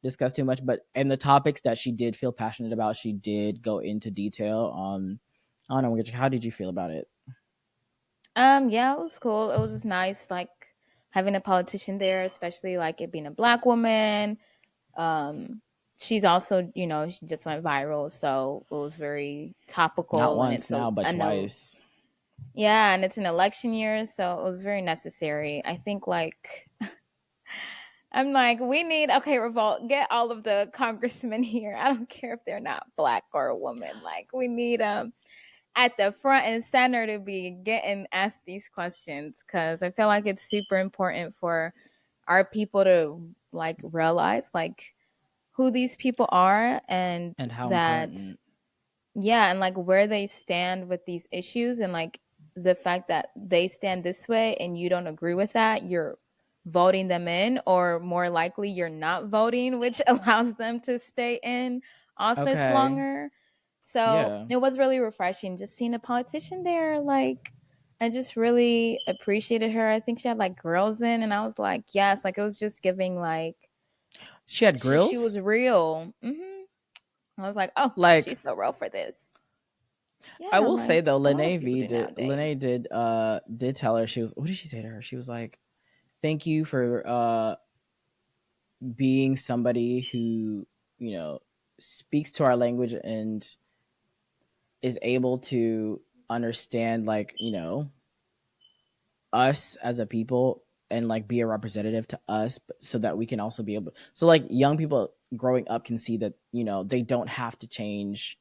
[SPEAKER 1] discuss too much. But in the topics that she did feel passionate about, she did go into detail. I don't know. How did you feel about it?
[SPEAKER 2] Yeah, it was cool. It was nice, like having a politician there, especially like it being a black woman. Um, she's also, she just went viral, so it was very
[SPEAKER 1] Not
[SPEAKER 2] topical, and
[SPEAKER 1] once now, but twice.
[SPEAKER 2] yeah, and it's an election year, so it was very necessary. I think like I'm like, we need okay, Revolt, get all of the congressmen here. I don't care if they're not black or a woman. Like we need at the front and center to be getting asked these questions because I feel like it's super important for our people to like realize like who these people are and
[SPEAKER 1] And how
[SPEAKER 2] that
[SPEAKER 1] important.
[SPEAKER 2] yeah, and like where they stand with these issues and like the fact that they stand this way and you don't agree with that, you're voting them in, or more likely you're not voting, which allows them to stay in office
[SPEAKER 1] Okay.
[SPEAKER 2] longer. So
[SPEAKER 1] Yeah.
[SPEAKER 2] it was really refreshing just seeing a politician there. Like, I just really appreciated her. I think she had like girls in, and I was like, yes, like it was just giving like
[SPEAKER 1] She had
[SPEAKER 2] she
[SPEAKER 1] grills?
[SPEAKER 2] was real. I was like, oh,
[SPEAKER 1] Like,
[SPEAKER 2] she's so real for this.
[SPEAKER 1] I
[SPEAKER 2] Yeah,
[SPEAKER 1] will
[SPEAKER 2] like
[SPEAKER 1] say though,
[SPEAKER 2] a lot of people do
[SPEAKER 1] Lene
[SPEAKER 2] nowadays.
[SPEAKER 1] did tell her, what did she say to her? She was like, thank you for being somebody who, you know, speaks to our language and is able to understand, like, us as a people, and like be a representative to us, so that we can also be able, so like young people growing up can see that, they don't have to change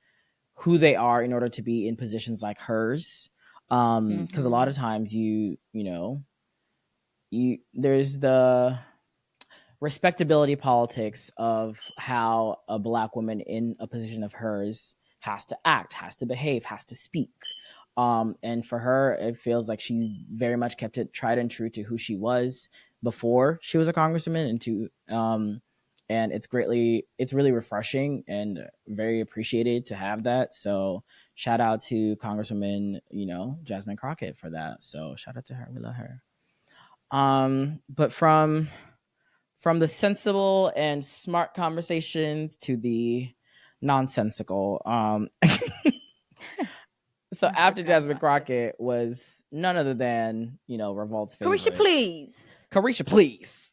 [SPEAKER 1] who they are in order to be in positions like hers. Because a lot
[SPEAKER 2] Mhm.
[SPEAKER 1] of times there's the respectability politics of how a black woman in a position of hers has to act, has to behave, has to speak. And for her, it feels like she very much kept it tried and true to who she was before she was a congresswoman, and it's really refreshing and very appreciated to have that. So shout out to Congresswoman, Jasmine Crockett for that. So shout out to her. We love her. But from the sensible and smart conversations to the nonsensical. So
[SPEAKER 2] I
[SPEAKER 1] after
[SPEAKER 2] forgot
[SPEAKER 1] Jasmine
[SPEAKER 2] about this.
[SPEAKER 1] Crockett was none other than, Revolt's
[SPEAKER 2] Carisha,
[SPEAKER 1] favorite.
[SPEAKER 2] please.
[SPEAKER 1] Carisha, please.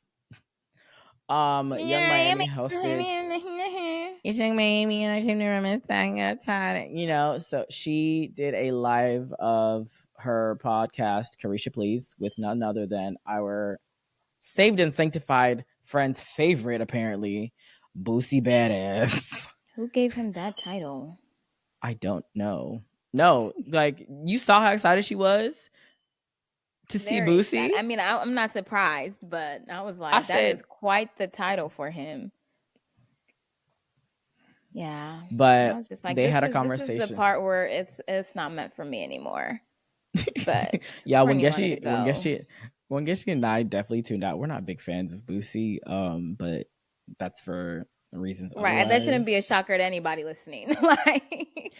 [SPEAKER 1] Young Miami hosted It's Young Miami and I came to reminisce outside. So she did a live of her podcast, Carisha Please, with none other than our saved and sanctified friend's favorite, apparently, Boosie Badass.
[SPEAKER 2] Who gave him that title?
[SPEAKER 1] I don't know. No, like you saw how excited she was to see
[SPEAKER 2] Very excited.
[SPEAKER 1] Boosie.
[SPEAKER 2] I mean, I'm not surprised, but I was
[SPEAKER 1] I
[SPEAKER 2] like, that is
[SPEAKER 1] said,
[SPEAKER 2] quite the title for him. Yeah. I
[SPEAKER 1] but
[SPEAKER 2] was just like,
[SPEAKER 1] they had a
[SPEAKER 2] this is the
[SPEAKER 1] conversation.
[SPEAKER 2] part where it's not meant for me anymore. But
[SPEAKER 1] Yeah,
[SPEAKER 2] Courtney wanted to go.
[SPEAKER 1] When Geshi and I definitely tuned out. We're not big fans of Boosie, but that's for reasons
[SPEAKER 2] Right. That shouldn't
[SPEAKER 1] otherwise.
[SPEAKER 2] be a shocker to anybody listening. Like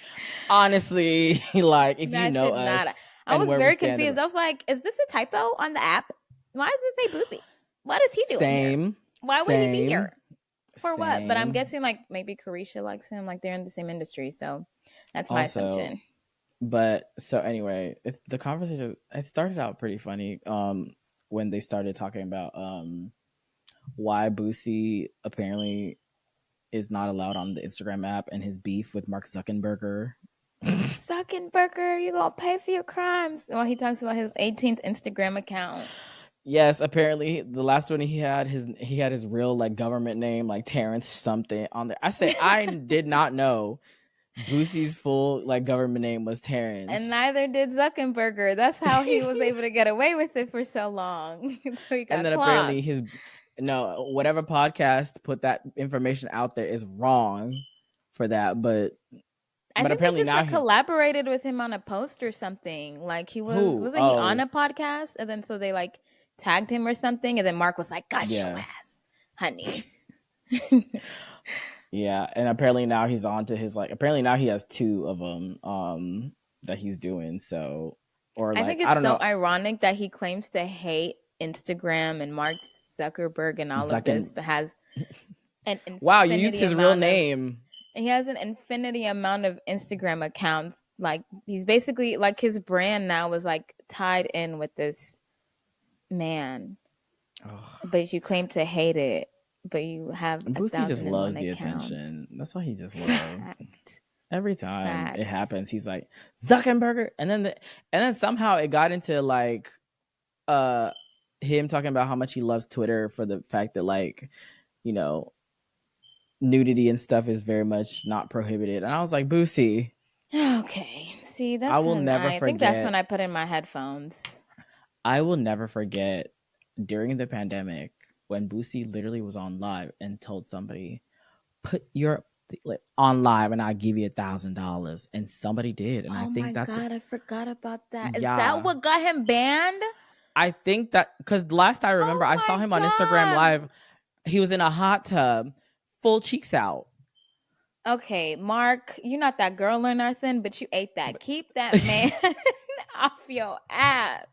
[SPEAKER 1] Honestly, like if you
[SPEAKER 2] that
[SPEAKER 1] know
[SPEAKER 2] should
[SPEAKER 1] us
[SPEAKER 2] not. I
[SPEAKER 1] and
[SPEAKER 2] was
[SPEAKER 1] where we
[SPEAKER 2] very
[SPEAKER 1] stand,
[SPEAKER 2] confused. I was like, is this a typo on the app? Why does it say Boosie? What is he doing here?
[SPEAKER 1] same,
[SPEAKER 2] Why would he be
[SPEAKER 1] same,
[SPEAKER 2] here? For what? But I'm
[SPEAKER 1] same.
[SPEAKER 2] guessing like maybe Carisha likes him, like they're in the same industry. So that's my
[SPEAKER 1] Also,
[SPEAKER 2] assumption.
[SPEAKER 1] but so anyway, the conversation, it started out pretty funny. When they started talking about why Boosie apparently is not allowed on the Instagram app and his beef with Mark Zuckerberg.
[SPEAKER 2] Zuckerberger, you gonna pay for your crimes. Well, he talks about his 18th Instagram account.
[SPEAKER 1] Yes, apparently the last one he had his real like government name, like Terrence something on there. I said I did not know Boosie's full like government name was Terrence.
[SPEAKER 2] And neither did Zuckerberger. That's how he was able to get away with it for so long. So he
[SPEAKER 1] And
[SPEAKER 2] got
[SPEAKER 1] then
[SPEAKER 2] clocked.
[SPEAKER 1] apparently his no, whatever podcast put that information out there is wrong for that, but
[SPEAKER 2] I
[SPEAKER 1] But
[SPEAKER 2] think they
[SPEAKER 1] apparently
[SPEAKER 2] just
[SPEAKER 1] now
[SPEAKER 2] like
[SPEAKER 1] he
[SPEAKER 2] collaborated with him on a post or something. Like he
[SPEAKER 1] who?
[SPEAKER 2] wasn't he on
[SPEAKER 1] Oh,
[SPEAKER 2] a podcast? And then so they like tagged him or something. And then Mark was like, got your
[SPEAKER 1] yeah.
[SPEAKER 2] ass, honey.
[SPEAKER 1] Yeah, and apparently now he's on to his like. Apparently now he has two of them that he's doing. So or
[SPEAKER 2] I
[SPEAKER 1] like
[SPEAKER 2] think
[SPEAKER 1] I
[SPEAKER 2] it's
[SPEAKER 1] don't
[SPEAKER 2] so
[SPEAKER 1] know.
[SPEAKER 2] ironic that he claims to hate Instagram and Mark Zuckerberg and all of this,
[SPEAKER 1] Zuckin.
[SPEAKER 2] but has an
[SPEAKER 1] Wow, you used
[SPEAKER 2] infinity
[SPEAKER 1] his real
[SPEAKER 2] amount of
[SPEAKER 1] name.
[SPEAKER 2] he has an infinity amount of Instagram accounts. Like he's basically like his brand now is like tied in with this man.
[SPEAKER 1] Ugh.
[SPEAKER 2] But you claim to hate it, but you have
[SPEAKER 1] And Boosie just
[SPEAKER 2] 1,001
[SPEAKER 1] loves the
[SPEAKER 2] accounts.
[SPEAKER 1] attention. That's what he just loves.
[SPEAKER 2] Fact.
[SPEAKER 1] Every time it
[SPEAKER 2] Fact.
[SPEAKER 1] happens, he's like Zuckerberg, and then somehow it got into like uh him talking about how much he loves Twitter for the fact that like you know nudity and stuff is very much not prohibited. And I was like, Boosie,
[SPEAKER 2] Okay. See,
[SPEAKER 1] I
[SPEAKER 2] that's
[SPEAKER 1] will
[SPEAKER 2] when
[SPEAKER 1] never
[SPEAKER 2] I think that's when
[SPEAKER 1] forget.
[SPEAKER 2] I put in my headphones.
[SPEAKER 1] I will never forget during the pandemic when Boosie literally was on live and told somebody, "Put your on live, and I'll give you $1,000." And somebody did, and I
[SPEAKER 2] Oh
[SPEAKER 1] think
[SPEAKER 2] my
[SPEAKER 1] that's
[SPEAKER 2] god, I forgot about that. Is that
[SPEAKER 1] yeah.
[SPEAKER 2] what got him banned?
[SPEAKER 1] I think that because last I remember,
[SPEAKER 2] Oh
[SPEAKER 1] I saw
[SPEAKER 2] my
[SPEAKER 1] him on Instagram
[SPEAKER 2] god.
[SPEAKER 1] Live. He was in a hot tub, full cheeks out.
[SPEAKER 2] Okay, Mark, you're not that girl or nothing, but you ate that.
[SPEAKER 1] But
[SPEAKER 2] Keep that man off your ass.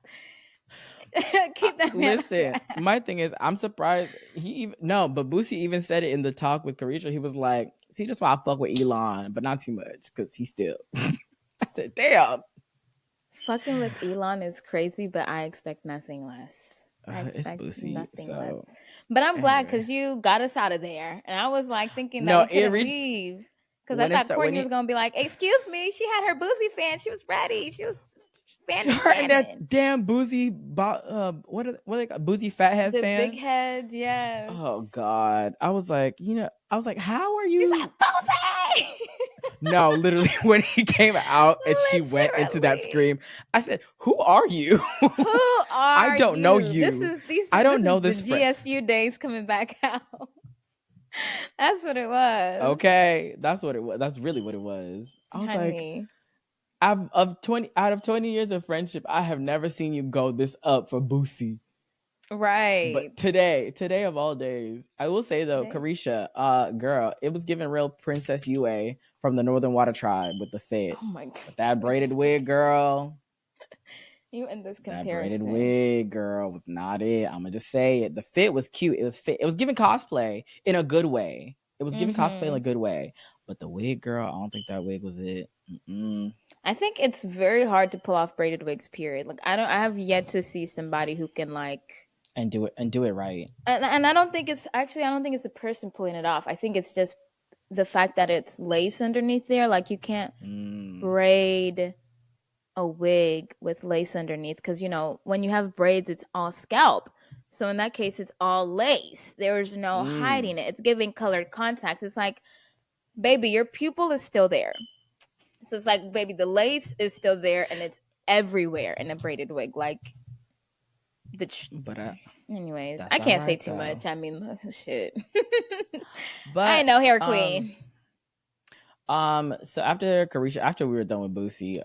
[SPEAKER 2] Keep that man off your
[SPEAKER 1] listen,
[SPEAKER 2] ass.
[SPEAKER 1] my thing is, I'm surprised he even no, but Boosie even said it in the talk with Carisha. He was like, "See, that's why I fuck with Elon, but not too much because he still." I said, "Damn,
[SPEAKER 2] Fucking with Elon is crazy, but I expect nothing less. I
[SPEAKER 1] it's
[SPEAKER 2] expect
[SPEAKER 1] Boosie."
[SPEAKER 2] nothing less.
[SPEAKER 1] So
[SPEAKER 2] But I'm glad
[SPEAKER 1] anyway,
[SPEAKER 2] because you got us out of there. And I was like thinking that
[SPEAKER 1] no,
[SPEAKER 2] we
[SPEAKER 1] it
[SPEAKER 2] couldn't
[SPEAKER 1] reached
[SPEAKER 2] leave. Because I
[SPEAKER 1] when it
[SPEAKER 2] thought
[SPEAKER 1] started when
[SPEAKER 2] Courtney was
[SPEAKER 1] he
[SPEAKER 2] going to be like, excuse me, she had her Boosie fan. She was ready. She was
[SPEAKER 1] her and
[SPEAKER 2] fanning.
[SPEAKER 1] that damn Boosie, what they got, Boosie fathead
[SPEAKER 2] The big
[SPEAKER 1] fan.
[SPEAKER 2] head, yes.
[SPEAKER 1] Oh God, I was like, how are
[SPEAKER 2] She's like,
[SPEAKER 1] you?
[SPEAKER 2] Boosie!
[SPEAKER 1] No, literally, when he came out and she went into that
[SPEAKER 2] Literally.
[SPEAKER 1] scream, I said, "Who are you?
[SPEAKER 2] Who
[SPEAKER 1] I
[SPEAKER 2] are
[SPEAKER 1] don't know
[SPEAKER 2] you? This
[SPEAKER 1] you.
[SPEAKER 2] is
[SPEAKER 1] I
[SPEAKER 2] this
[SPEAKER 1] don't
[SPEAKER 2] is
[SPEAKER 1] know
[SPEAKER 2] the
[SPEAKER 1] this friend."
[SPEAKER 2] GSU days coming back out. That's what it was.
[SPEAKER 1] Okay, that's what it was. That's really what it was. I was like,
[SPEAKER 2] Honey.
[SPEAKER 1] out of 20 years of friendship, I have never seen you go this up for Boosie.
[SPEAKER 2] Right.
[SPEAKER 1] But today of all days, I will say though,
[SPEAKER 2] Today's
[SPEAKER 1] Carisha, girl, it was giving real Princess Yue from the Northern Water Tribe with the fit.
[SPEAKER 2] oh my god.
[SPEAKER 1] But that braided wig, girl.
[SPEAKER 2] You and this
[SPEAKER 1] That braided
[SPEAKER 2] comparison.
[SPEAKER 1] wig, girl, was not it. I'ma just say it. The fit was cute. It was fit. It was giving cosplay in a good way. It was giving cosplay in a good way. But the wig, girl, I don't think that wig was it. Mm-mm.
[SPEAKER 2] I think it's very hard to pull off braided wigs, period. Like I have yet to see somebody who can like
[SPEAKER 1] And do it right.
[SPEAKER 2] and I don't think it's actually I don't think it's the person pulling it off. I think it's just the fact that it's lace underneath there. Like you can't braid a wig with lace underneath because you know when you have braids it's all scalp, so in that case it's all lace. There's no hiding it. It's giving colored contacts. It's like, baby, your pupil is still there, so it's like, baby, the lace is still there and it's everywhere in a braided wig. Like
[SPEAKER 1] But
[SPEAKER 2] anyways,
[SPEAKER 1] that's
[SPEAKER 2] I
[SPEAKER 1] all
[SPEAKER 2] can't say
[SPEAKER 1] right
[SPEAKER 2] too
[SPEAKER 1] though.
[SPEAKER 2] much. I mean, shit.
[SPEAKER 1] But
[SPEAKER 2] I ain't no hair queen.
[SPEAKER 1] So after Carisha, after we were done with Boosie,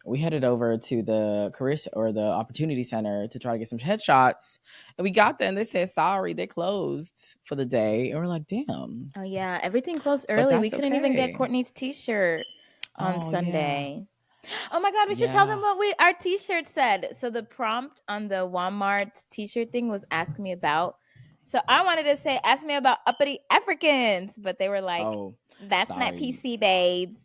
[SPEAKER 1] we headed over to the Carisha or the Opportunity Center to try to get some headshots. And we got there and they said, sorry, they closed for the day. And we're like, damn.
[SPEAKER 2] Oh yeah, everything closed
[SPEAKER 1] But
[SPEAKER 2] early. We
[SPEAKER 1] that's
[SPEAKER 2] couldn't even get
[SPEAKER 1] okay.
[SPEAKER 2] Courtney's t-shirt on
[SPEAKER 1] Oh yeah.
[SPEAKER 2] Sunday. Oh my god, we should tell them
[SPEAKER 1] Yeah.
[SPEAKER 2] what our t-shirt said. So the prompt on the Walmart t-shirt thing was ask me about. So I wanted to say ask me about uppity Africans, but they were like,
[SPEAKER 1] Oh,
[SPEAKER 2] that's not
[SPEAKER 1] sorry.
[SPEAKER 2] PC, babes.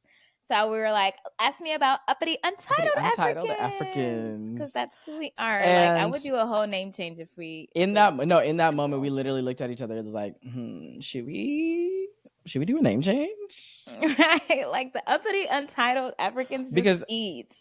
[SPEAKER 2] So we were like, ask me about uppity
[SPEAKER 1] Uppity
[SPEAKER 2] Untitled
[SPEAKER 1] Untitled
[SPEAKER 2] Africans,
[SPEAKER 1] Africans.
[SPEAKER 2] because that's who we are. Like I
[SPEAKER 1] And
[SPEAKER 2] would do a whole name change if we
[SPEAKER 1] in
[SPEAKER 2] was
[SPEAKER 1] that moment, we
[SPEAKER 2] simple.
[SPEAKER 1] literally looked at each other. It was like, should we do a name change?
[SPEAKER 2] Right, like the uppity Untitled Africans just
[SPEAKER 1] Because
[SPEAKER 2] eat.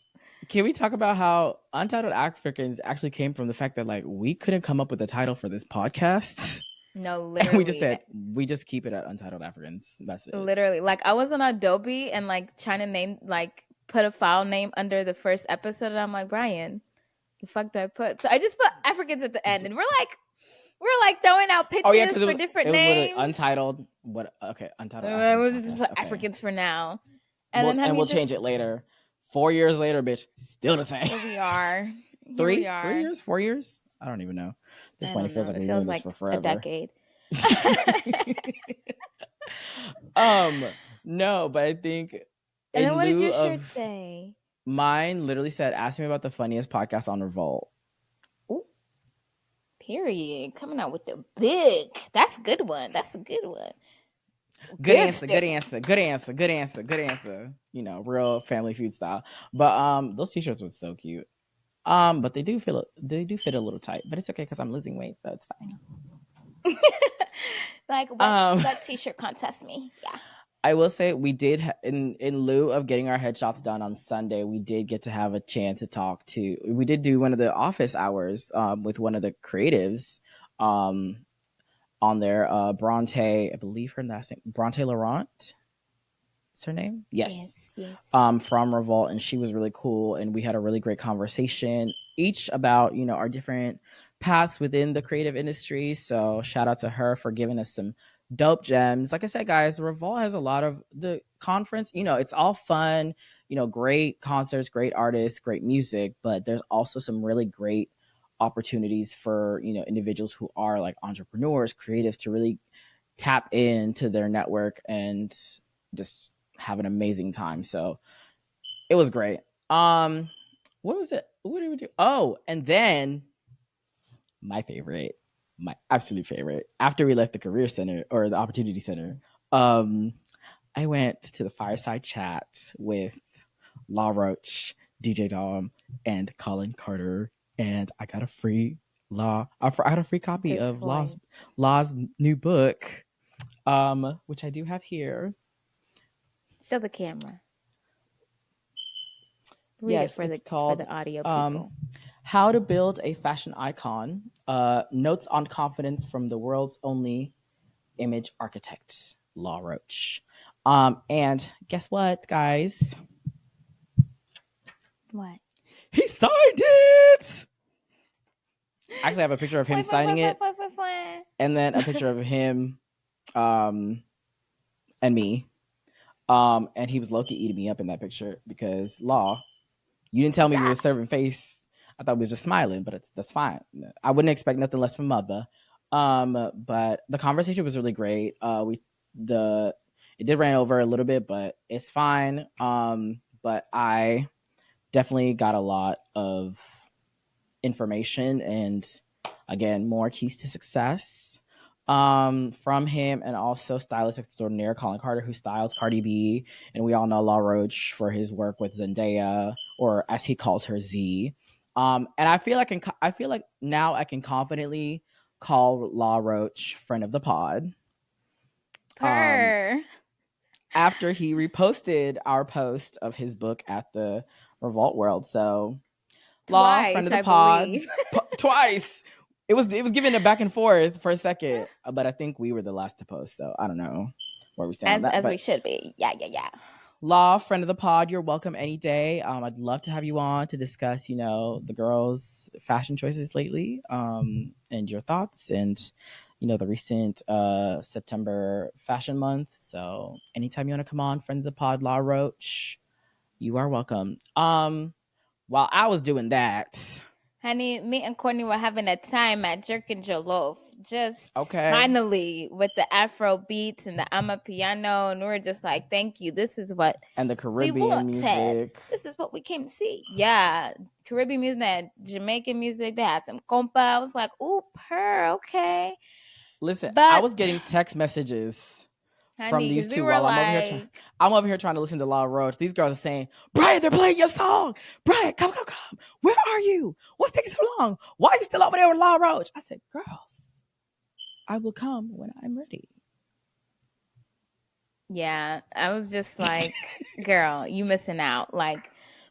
[SPEAKER 1] can we talk about how Untitled Africans actually came from the fact that like we couldn't come up with a title for this podcast?
[SPEAKER 2] No, literally.
[SPEAKER 1] And we just said we just keep it at Untitled Africans. That's it.
[SPEAKER 2] Literally. Like I was on Adobe and like trying to name like put a file name under the first episode and I'm like, Brian, the fuck do I put? So I just put Africans at the end and we're like throwing out pitches
[SPEAKER 1] because
[SPEAKER 2] for different
[SPEAKER 1] it was literally
[SPEAKER 2] names.
[SPEAKER 1] Untitled. What? Okay, Untitled
[SPEAKER 2] We'll
[SPEAKER 1] Africans
[SPEAKER 2] just
[SPEAKER 1] podcast.
[SPEAKER 2] put
[SPEAKER 1] Okay.
[SPEAKER 2] Africans for now. And then
[SPEAKER 1] And
[SPEAKER 2] honey,
[SPEAKER 1] we'll
[SPEAKER 2] just
[SPEAKER 1] change it later. 4 years later, bitch, still the same.
[SPEAKER 2] here we are. Here we
[SPEAKER 1] 3
[SPEAKER 2] are.
[SPEAKER 1] years, 4 years. I don't even know. At this
[SPEAKER 2] I
[SPEAKER 1] point,
[SPEAKER 2] don't
[SPEAKER 1] it feels
[SPEAKER 2] know.
[SPEAKER 1] like
[SPEAKER 2] It
[SPEAKER 1] we've been doing
[SPEAKER 2] feels
[SPEAKER 1] this
[SPEAKER 2] like
[SPEAKER 1] for
[SPEAKER 2] a
[SPEAKER 1] forever.
[SPEAKER 2] decade.
[SPEAKER 1] um, no, but I think
[SPEAKER 2] And then
[SPEAKER 1] in
[SPEAKER 2] what did
[SPEAKER 1] lieu
[SPEAKER 2] your shirt
[SPEAKER 1] of
[SPEAKER 2] say?
[SPEAKER 1] mine, literally said, "Ask me about the funniest podcast on Revolt."
[SPEAKER 2] Ooh, period. Coming out with the big. That's a good one. That's a good one.
[SPEAKER 1] Good
[SPEAKER 2] Big
[SPEAKER 1] answer, good
[SPEAKER 2] stick.
[SPEAKER 1] answer, good answer, good answer, good answer. You know, real Family Feud style. But those t-shirts were so cute. But they do fit a little tight, but it's okay because I'm losing weight, so it's fine.
[SPEAKER 2] Like what t-shirt contest me? Yeah.
[SPEAKER 1] I will say we did in lieu of getting our headshots done on Sunday, we did get to have a chance to talk to. We did do one of the office hours with one of the creatives on there, Bronte, I believe her last name, Bronte Laurent. Is her name? Yes.
[SPEAKER 2] Yes.
[SPEAKER 1] From Revolt, and she was really cool, and we had a really great conversation, each about our different paths within the creative industry. So shout out to her for giving us some dope gems. Like I said, guys, Revolt has a lot of the conference. It's all fun. Great concerts, great artists, great music, but there's also some really great opportunities for individuals who are like entrepreneurs, creatives, to really tap into their network and just have an amazing time. So it was great. What was it? What did we do? Oh, and then my favorite, my absolute favorite, after we left the career center or the opportunity center, I went to the fireside chat with Law Roach, DJ Dom, and Colin Carter, and I got a free I had a free copy
[SPEAKER 2] His
[SPEAKER 1] of
[SPEAKER 2] voice.
[SPEAKER 1] Law's new book, which I do have here.
[SPEAKER 2] Show the camera. Read
[SPEAKER 1] Yes,
[SPEAKER 2] it for
[SPEAKER 1] it's
[SPEAKER 2] the
[SPEAKER 1] called
[SPEAKER 2] audio people.
[SPEAKER 1] How to Build a Fashion Icon, Notes on Confidence from the World's Only Image Architect, Law Roach. And guess what, guys?
[SPEAKER 2] What?
[SPEAKER 1] He signed it! Actually, I have a picture of him signing it, and then a picture of him and me. And he was low-key eating me up in that picture because, Law, you didn't tell me we were serving face. I thought we was just smiling, but that's fine. I wouldn't expect nothing less from mother. But the conversation was really great. It did ran over a little bit, but it's fine. But I definitely got a lot of information and, again, more keys to success from him, and also stylist extraordinaire Colin Carter, who styles Cardi B, and we all know Law Roach for his work with Zendaya, or as he calls her, Z. And I feel like now I can confidently call Law Roach friend of the pod. After he reposted our post of his book at the Revolt World. So Law, friend of the pod, twice. It was given a back and forth for a second, but I think we were the last to post, so I don't know where we stand on that.
[SPEAKER 2] As we should be. Yeah.
[SPEAKER 1] Law, friend of the pod, you're welcome any day. I'd love to have you on to discuss, the girls' fashion choices lately, and your thoughts, and the recent September Fashion Month. So anytime you want to come on, friend of the pod, Law Roach, you are welcome. While I was doing that,
[SPEAKER 2] honey, me and Courtney were having a time at Jerk and Jollof. Just
[SPEAKER 1] finally
[SPEAKER 2] with the Afro beats and the Amapiano, and we were just like, thank you. This is what
[SPEAKER 1] and the Caribbean music.
[SPEAKER 2] This is what we came to see. Yeah, Caribbean music, that Jamaican music. They had some compa. I was like, ooh, okay.
[SPEAKER 1] Listen, I was getting text messages from these two while I'm over here trying to listen to Law Roach. These girls are saying, Brian, they're playing your song. Brian, come. Where are you? What's taking so long? Why are you still over there with Law Roach? I said, girls, I will come when I'm ready.
[SPEAKER 2] Yeah, I was just like, girl, you missing out. Like,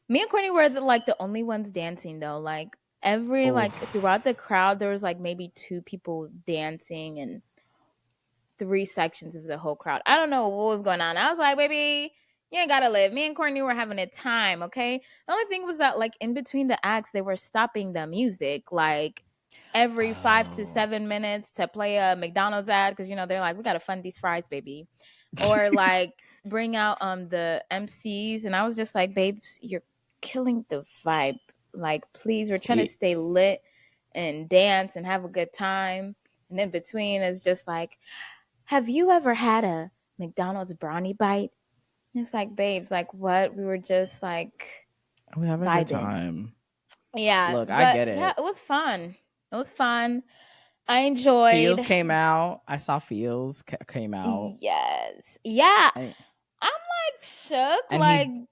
[SPEAKER 2] me and Courtney were the only ones dancing though. Like throughout the crowd, there was like maybe 2 people dancing and 3 sections of the whole crowd. I don't know what was going on. I was like, baby, you ain't gotta live. Me and Courtney were having a time, okay? The only thing was that like in between the acts, they were stopping the music like every 5 to 7 minutes to play a McDonald's ad because they're like, we gotta fund these fries, baby. Or like bring out the MCs, and I was just like, babes, you're killing the vibe. Like, please, we're trying to stay
[SPEAKER 1] Please.
[SPEAKER 2] lit and dance and have a good time. And in between is just like, have you ever had a McDonald's brownie bite? And it's like, babes, like what? We were just like
[SPEAKER 1] We have a good
[SPEAKER 2] vibing.
[SPEAKER 1] time.
[SPEAKER 2] Yeah,
[SPEAKER 1] Look, I
[SPEAKER 2] but
[SPEAKER 1] get
[SPEAKER 2] yeah,
[SPEAKER 1] it.
[SPEAKER 2] it was fun. It was fun. I enjoyed.
[SPEAKER 1] Feels came out. I saw Feels came out.
[SPEAKER 2] Yes. Yeah.
[SPEAKER 1] And,
[SPEAKER 2] I'm like shook.
[SPEAKER 1] and
[SPEAKER 2] Like,
[SPEAKER 1] he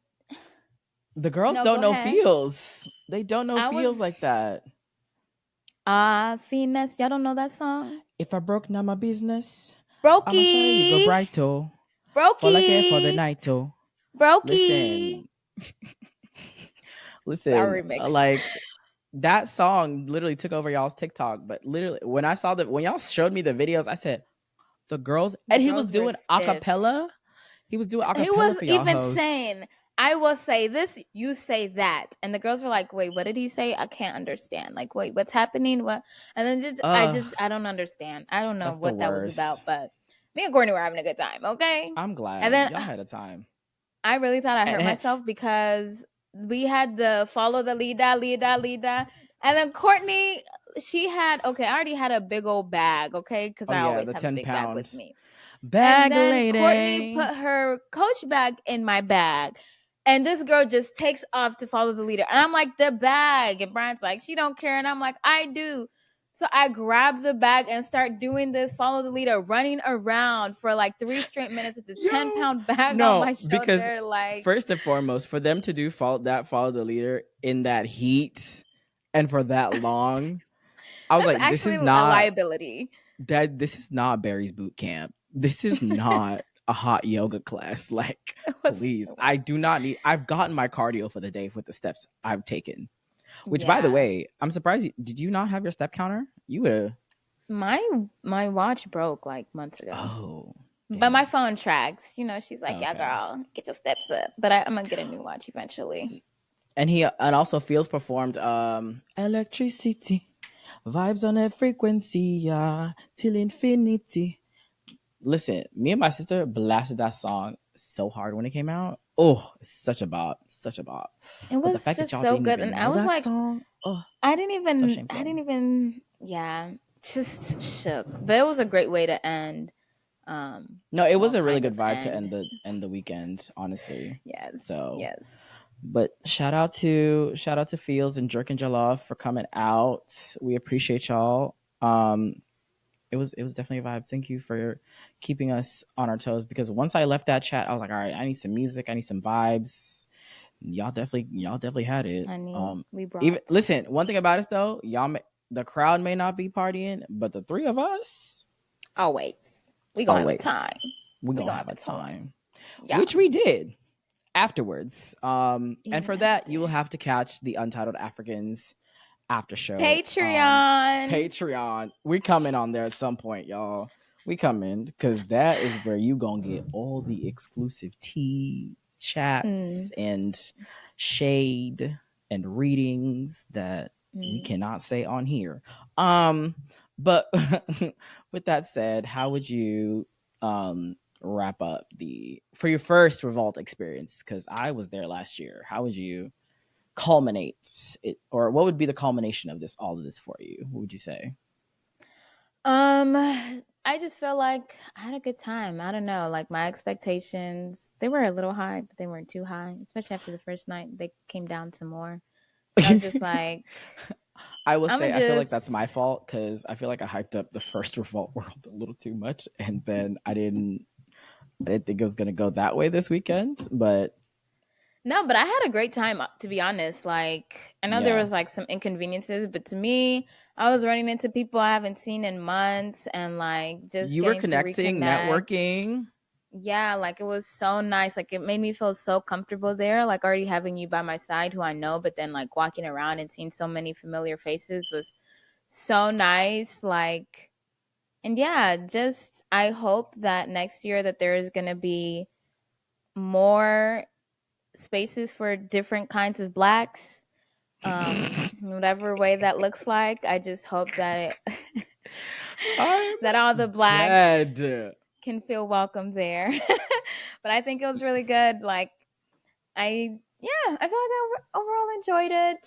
[SPEAKER 1] the girls
[SPEAKER 2] no,
[SPEAKER 1] don't
[SPEAKER 2] go
[SPEAKER 1] know
[SPEAKER 2] ahead.
[SPEAKER 1] Feels. They don't know
[SPEAKER 2] I was
[SPEAKER 1] Feels like that.
[SPEAKER 2] Finesse. Y'all don't know that song?
[SPEAKER 1] If I broke now my business, I'ma show you go
[SPEAKER 2] Brokey.
[SPEAKER 1] bright oh. For like it for the
[SPEAKER 2] Brokey.
[SPEAKER 1] night oh.
[SPEAKER 2] Brokey.
[SPEAKER 1] Listen.
[SPEAKER 2] Our
[SPEAKER 1] Listen,
[SPEAKER 2] remix.
[SPEAKER 1] like that song literally took over y'all's TikTok. But literally, when I saw that, when y'all showed me the videos, I said the girls,
[SPEAKER 2] The
[SPEAKER 1] and he was
[SPEAKER 2] girls were
[SPEAKER 1] doing
[SPEAKER 2] stiff.
[SPEAKER 1] acapella. He was doing
[SPEAKER 2] He
[SPEAKER 1] acapella
[SPEAKER 2] was
[SPEAKER 1] for y'all
[SPEAKER 2] even
[SPEAKER 1] hoes.
[SPEAKER 2] saying, I will say this, you say that. And the girls were like, wait, what did he say? I can't understand. Like, wait, what's happening? What? And then I don't understand. I don't know
[SPEAKER 1] That's the
[SPEAKER 2] what that was about,
[SPEAKER 1] worst.
[SPEAKER 2] but me and Courtney were having a good time, okay?
[SPEAKER 1] I'm
[SPEAKER 2] And
[SPEAKER 1] glad
[SPEAKER 2] then
[SPEAKER 1] y'all had a time.
[SPEAKER 2] I really thought I hurt
[SPEAKER 1] And
[SPEAKER 2] myself because we had the follow the leader. And then Courtney, she had, okay, I already had a big old bag, okay? Because
[SPEAKER 1] oh
[SPEAKER 2] I
[SPEAKER 1] yeah,
[SPEAKER 2] always
[SPEAKER 1] the
[SPEAKER 2] have a
[SPEAKER 1] 10
[SPEAKER 2] big bag with
[SPEAKER 1] pound
[SPEAKER 2] me. And
[SPEAKER 1] bag
[SPEAKER 2] then Courtney
[SPEAKER 1] lady.
[SPEAKER 2] put her coach bag in my bag. And this girl just takes off to follow the leader. And I'm like, the bag. And Brian's like, she don't care. And I'm like, I do. So I grab the bag and start doing this, follow the leader, running around for like 3 straight minutes with the
[SPEAKER 1] Yo,
[SPEAKER 2] 10-pound bag on
[SPEAKER 1] no,
[SPEAKER 2] my
[SPEAKER 1] because
[SPEAKER 2] shoulder. Like,
[SPEAKER 1] first and foremost, for them to do follow the leader in that heat and for that long, I was
[SPEAKER 2] that's
[SPEAKER 1] like, this
[SPEAKER 2] actually
[SPEAKER 1] is
[SPEAKER 2] a
[SPEAKER 1] not
[SPEAKER 2] liability.
[SPEAKER 1] that. This is not Barry's boot camp. This is not a hot yoga class. Like, please,
[SPEAKER 2] It was.
[SPEAKER 1] I do not need. I've gotten my cardio for the day with the steps I've taken. Which, by the
[SPEAKER 2] Yeah.
[SPEAKER 1] way, I'm surprised. Did you not have your step counter? You would have.
[SPEAKER 2] My watch broke like months ago.
[SPEAKER 1] Oh,
[SPEAKER 2] But my
[SPEAKER 1] damn.
[SPEAKER 2] phone tracks. You know, she's like, yeah,
[SPEAKER 1] Okay.
[SPEAKER 2] girl, get your steps up. But I'm going to get a new watch eventually.
[SPEAKER 1] And also Fields performed Electricity, vibes on a frequency, till infinity. Listen, me and my sister blasted that song so hard when it came out. Oh, it's such a bop, such a bop.
[SPEAKER 2] It
[SPEAKER 1] But the
[SPEAKER 2] was
[SPEAKER 1] fact that
[SPEAKER 2] just
[SPEAKER 1] y'all
[SPEAKER 2] so
[SPEAKER 1] didn't
[SPEAKER 2] good.
[SPEAKER 1] even
[SPEAKER 2] And I
[SPEAKER 1] know
[SPEAKER 2] was
[SPEAKER 1] that
[SPEAKER 2] like,
[SPEAKER 1] song, oh,
[SPEAKER 2] I
[SPEAKER 1] so
[SPEAKER 2] I
[SPEAKER 1] shameful.
[SPEAKER 2] didn't even, yeah, just shook. But it was a great way to end.
[SPEAKER 1] No, it was
[SPEAKER 2] Well,
[SPEAKER 1] a really
[SPEAKER 2] kind
[SPEAKER 1] good
[SPEAKER 2] of
[SPEAKER 1] vibe to
[SPEAKER 2] end.
[SPEAKER 1] end the weekend, honestly.
[SPEAKER 2] Yes,
[SPEAKER 1] So,
[SPEAKER 2] yes.
[SPEAKER 1] but shout out to Fields and Jerk and Jollof for coming out. We appreciate y'all. It was definitely a vibe. Thank you for keeping us on our toes, because once I left that chat, I was like, all right, I need some music, I need some vibes. Y'all definitely had it.
[SPEAKER 2] I mean, we
[SPEAKER 1] Even
[SPEAKER 2] brought.
[SPEAKER 1] listen, one thing about us though, the crowd may not be partying, but the three of us
[SPEAKER 2] Always. We gonna have a
[SPEAKER 1] always
[SPEAKER 2] time.
[SPEAKER 1] we
[SPEAKER 2] We
[SPEAKER 1] gonna
[SPEAKER 2] gonna
[SPEAKER 1] have
[SPEAKER 2] have
[SPEAKER 1] a
[SPEAKER 2] a time.
[SPEAKER 1] time,
[SPEAKER 2] Yeah.
[SPEAKER 1] which we did afterwards. And
[SPEAKER 2] Even
[SPEAKER 1] for that, you will
[SPEAKER 2] after.
[SPEAKER 1] have to catch the Untitled Africans after show.
[SPEAKER 2] Patreon.
[SPEAKER 1] Patreon. We coming on there at some point, y'all. We coming because that is where you gonna get all the exclusive tea chats and shade and readings that we cannot say on here. But with that said, how would you wrap up for your first Revolt experience? Because I was there last year. How would you culminate it, or what would be the culmination of all of this for you? What would you say?
[SPEAKER 2] I just feel like I had a good time. I don't know, like my expectations, they were a little high, but they weren't too high. Especially after the first night, they came down some more. So I was just like,
[SPEAKER 1] I will
[SPEAKER 2] I'm
[SPEAKER 1] say,
[SPEAKER 2] gonna
[SPEAKER 1] I feel like
[SPEAKER 2] just
[SPEAKER 1] that's my fault because I feel like I hyped up the first Revolt World a little too much, and then I didn't think it was gonna go that way this weekend. But
[SPEAKER 2] no, but I had a great time, to be honest. Like, I know there
[SPEAKER 1] yeah,
[SPEAKER 2] was like some inconveniences, but to me, I was running into people I haven't seen in months and like just
[SPEAKER 1] you were
[SPEAKER 2] getting to
[SPEAKER 1] connecting,
[SPEAKER 2] reconnect.
[SPEAKER 1] networking.
[SPEAKER 2] Yeah, like it was so nice. Like it made me feel so comfortable there. Like already having you by my side who I know, but then like walking around and seeing so many familiar faces was so nice. Like, and yeah, just I hope that next year that there is going to be more spaces for different kinds of blacks, whatever way that looks like. I just hope that it
[SPEAKER 1] I'm
[SPEAKER 2] that all the blacks
[SPEAKER 1] dead.
[SPEAKER 2] can feel welcome there. But I think it was really good. Like I feel like I overall enjoyed it.